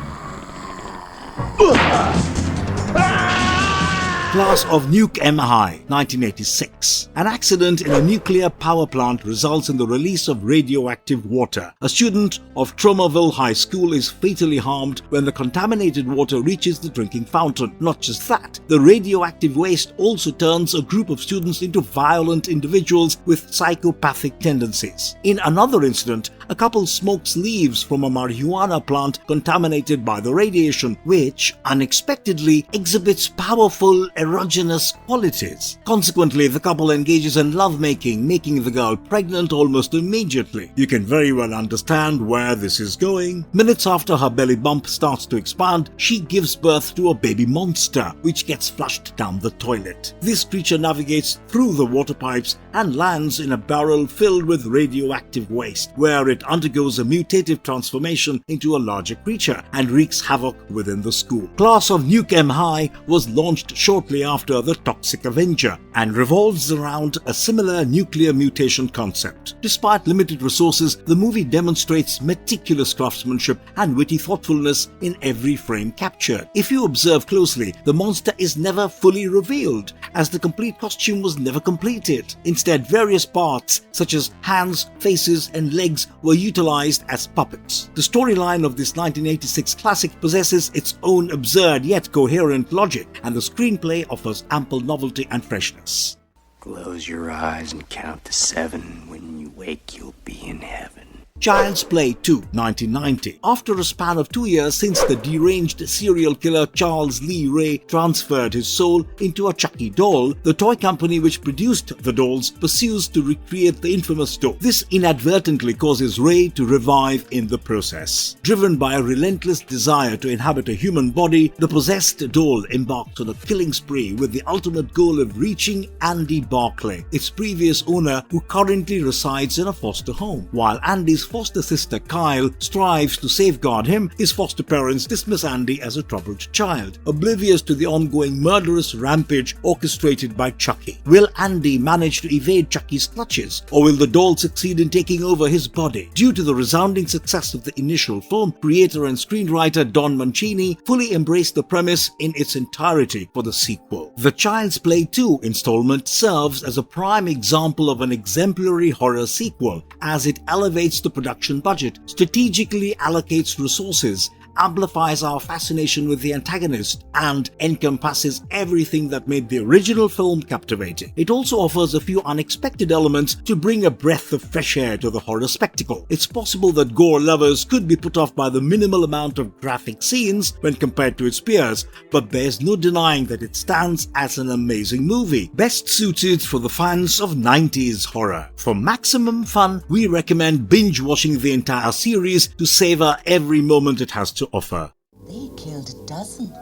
Speaker 2: Class of Nuke M High, 1986. An accident in a nuclear power plant results in the release of radioactive water. A student of Tremors High School is fatally harmed when the contaminated water reaches the drinking fountain. Not just that, the radioactive waste also turns a group of students into violent individuals with psychopathic tendencies. In another incident, a couple smokes leaves from a marijuana plant contaminated by the radiation, which unexpectedly exhibits powerful erogenous qualities. Consequently, the couple engages in lovemaking, making the girl pregnant almost immediately. You can very well understand where this is going. Minutes after her belly bump starts to expand, she gives birth to a baby monster, which gets flushed down the toilet. This creature navigates through the water pipes and lands in a barrel filled with radioactive waste, where it undergoes a mutative transformation into a larger creature and wreaks havoc within the school. Class of Nuke M High was launched shortly after the Toxic Avenger and revolves around a similar nuclear mutation concept. Despite limited resources, the movie demonstrates meticulous craftsmanship and witty thoughtfulness in every frame captured. If you observe closely, the monster is never fully revealed, as the complete costume was never completed. Instead, various parts such as hands, faces, and legs were utilized as puppets. The storyline of this 1986 classic possesses its own absurd yet coherent logic, and the screenplay offers ample novelty and freshness.
Speaker 6: Close your eyes and count to 7. When you wake, you'll be in heaven.
Speaker 2: Child's Play 2, 1990. After a span of 2 years since the deranged serial killer Charles Lee Ray transferred his soul into a Chucky doll, the toy company which produced the dolls pursues to recreate the infamous doll. This inadvertently causes Ray to revive in the process. Driven by a relentless desire to inhabit a human body, the possessed doll embarks on a killing spree with the ultimate goal of reaching Andy Barclay, its previous owner, who currently resides in a foster home. While Andy's foster sister Kyle strives to safeguard him, his foster parents dismiss Andy as a troubled child, oblivious to the ongoing murderous rampage orchestrated by Chucky. Will Andy manage to evade Chucky's clutches, or will the doll succeed in taking over his body? Due to the resounding success of the initial film, creator and screenwriter Don Mancini fully embraced the premise in its entirety for the sequel. The Child's Play 2 installment serves as a prime example of an exemplary horror sequel, as it elevates the production budget, strategically allocates resources, amplifies our fascination with the antagonist, and encompasses everything that made the original film captivating. It also offers a few unexpected elements to bring a breath of fresh air to the horror spectacle. It's possible that gore lovers could be put off by the minimal amount of graphic scenes when compared to its peers, but there's no denying that it stands as an amazing movie, best suited for the fans of 90s horror. For maximum fun, we recommend binge-watching the entire series to savor every moment it has to offer.
Speaker 8: They killed dozens.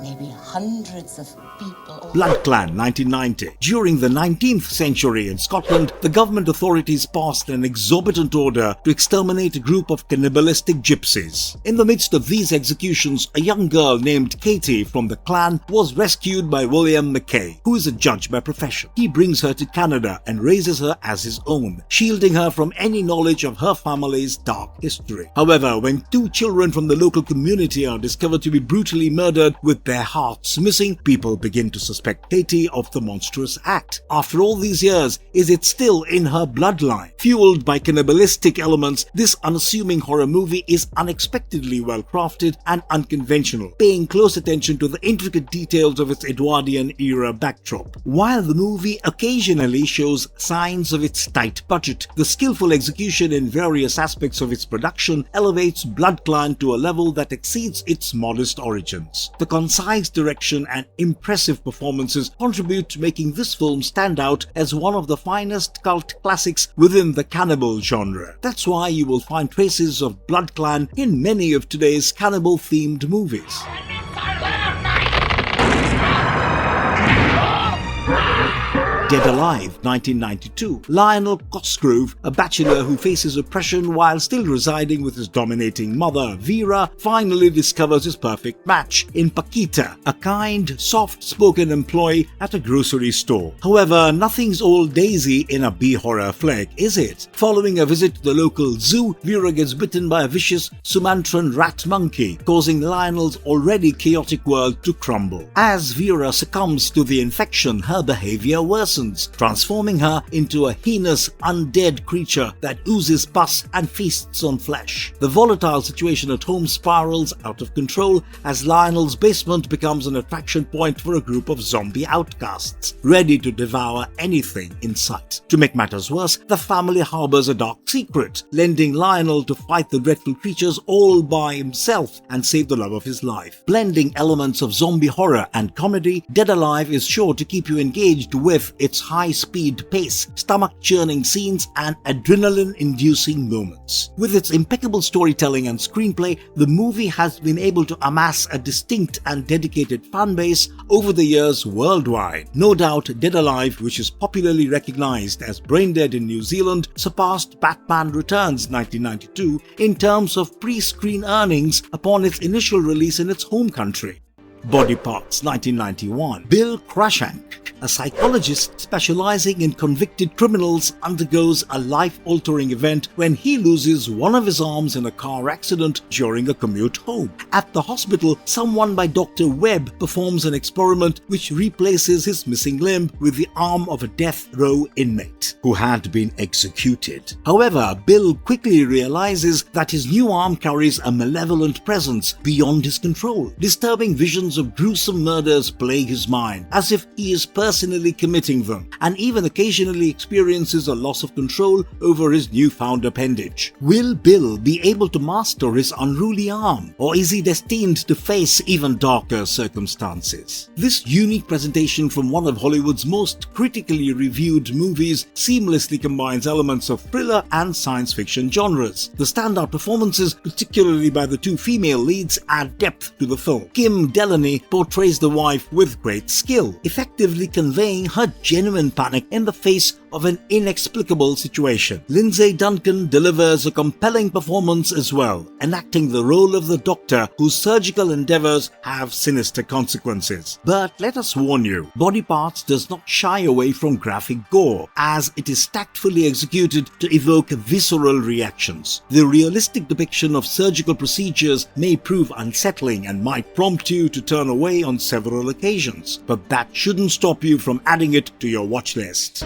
Speaker 8: maybe hundreds of people.
Speaker 2: Blood Clan, 1990. During the 19th century in Scotland, the government authorities passed an exorbitant order to exterminate a group of cannibalistic gypsies. In the midst of these executions, a young girl named Katie from the clan was rescued by William McKay, who is a judge by profession. He brings her to Canada and raises her as his own, shielding her from any knowledge of her family's dark history. However, when two children from the local community are discovered to be brutally murdered with their hearts missing, people begin to suspect Katie of the monstrous act. After all these years, is it still in her bloodline? Fueled by cannibalistic elements, this unassuming horror movie is unexpectedly well crafted and unconventional, paying close attention to the intricate details of its Edwardian era backdrop. While the movie occasionally shows signs of its tight budget, the skillful execution in various aspects of its production elevates Blood Clan to a level that exceeds its modest origins. The concise direction and impressive performances contribute to making this film stand out as one of the finest cult classics within the cannibal genre. That's why you will find traces of Blood Clan in many of today's cannibal-themed movies. Dead Alive, 1992. Lionel Cosgrove, a bachelor who faces oppression while still residing with his dominating mother, Vera, finally discovers his perfect match in Paquita, a kind, soft-spoken employee at a grocery store. However, nothing's all daisy in a B-horror flick, is it? Following a visit to the local zoo, Vera gets bitten by a vicious Sumatran rat monkey, causing Lionel's already chaotic world to crumble. As Vera succumbs to the infection, her behavior worsens, transforming her into a heinous, undead creature that oozes pus and feasts on flesh. The volatile situation at home spirals out of control as Lionel's basement becomes an attraction point for a group of zombie outcasts, ready to devour anything in sight. To make matters worse, the family harbors a dark secret, lending Lionel to fight the dreadful creatures all by himself and save the love of his life. Blending elements of zombie horror and comedy, Dead Alive is sure to keep you engaged with its high-speed pace, stomach-churning scenes, and adrenaline-inducing moments. With its impeccable storytelling and screenplay, the movie has been able to amass a distinct and dedicated fanbase over the years worldwide. No doubt, Dead Alive, which is popularly recognized as Braindead in New Zealand, surpassed Batman Returns 1992 in terms of pre-screen earnings upon its initial release in its home country. Body Parts, 1991. Bill Crushank, a psychologist specializing in convicted criminals, undergoes a life-altering event when he loses one of his arms in a car accident during a commute home. At the hospital, someone by Dr. Webb performs an experiment which replaces his missing limb with the arm of a death row inmate who had been executed. However, Bill quickly realizes that his new arm carries a malevolent presence beyond his control. Disturbing visions of gruesome murders plague his mind, as if he is personally committing them, and even occasionally experiences a loss of control over his newfound appendage. Will Bill be able to master his unruly arm, or is he destined to face even darker circumstances? This unique presentation from one of Hollywood's most critically reviewed movies seamlessly combines elements of thriller and science fiction genres. The standout performances, particularly by the two female leads, add depth to the film. Kim Delaney portrays the wife with great skill, effectively conveying her genuine panic in the face of an inexplicable situation. Lindsay Duncan delivers a compelling performance as well, enacting the role of the doctor whose surgical endeavors have sinister consequences. But let us warn you, Body Parts does not shy away from graphic gore, as it is tactfully executed to evoke visceral reactions. The realistic depiction of surgical procedures may prove unsettling and might prompt you to turn away on several occasions, but that shouldn't stop you from adding it to your watch list.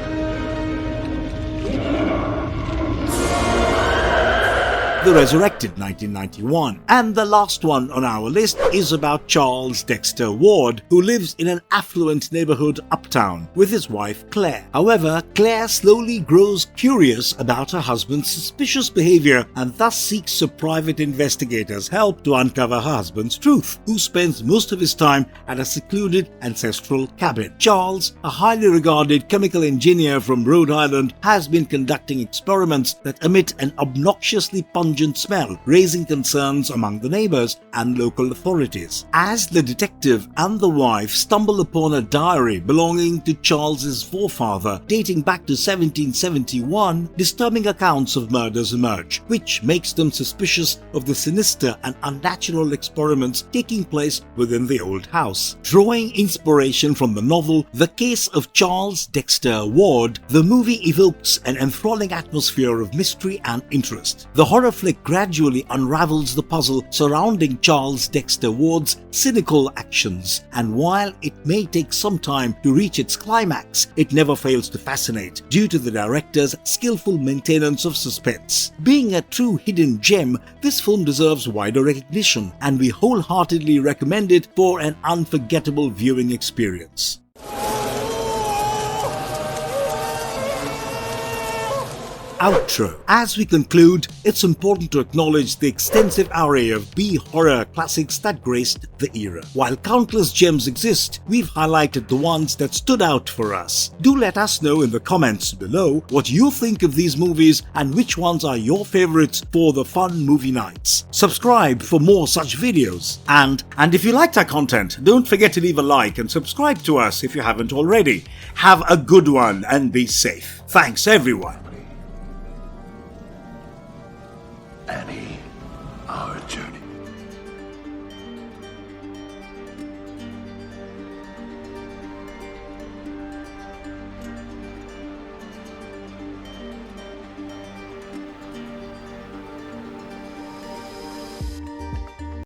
Speaker 2: The Resurrected, 1991. And the last one on our list is about Charles Dexter Ward, who lives in an affluent neighborhood uptown with his wife Claire. However, Claire slowly grows curious about her husband's suspicious behavior and thus seeks a private investigator's help to uncover her husband's truth, who spends most of his time at a secluded ancestral cabin. Charles, a highly regarded chemical engineer from Rhode Island, has been conducting experiments that emit an obnoxiously pungent pungent smell, raising concerns among the neighbors and local authorities. As the detective and the wife stumble upon a diary belonging to Charles's forefather dating back to 1771, disturbing accounts of murders emerge, which makes them suspicious of the sinister and unnatural experiments taking place within the old house. Drawing inspiration from the novel The Case of Charles Dexter Ward, the movie evokes an enthralling atmosphere of mystery and interest. The horror flick gradually unravels the puzzle surrounding Charles Dexter Ward's cynical actions, and while it may take some time to reach its climax, it never fails to fascinate due to the director's skillful maintenance of suspense. Being a true hidden gem, this film deserves wider recognition, and we wholeheartedly recommend it for an unforgettable viewing experience. Outro. As we conclude, it's important to acknowledge the extensive array of B-horror classics that graced the era. While countless gems exist, we've highlighted the ones that stood out for us. Do let us know in the comments below what you think of these movies and which ones are your favorites for the fun movie nights. Subscribe for more such videos. And if you liked our content, don't forget to leave a like and subscribe to us if you haven't already. Have a good one and be safe. Thanks everyone.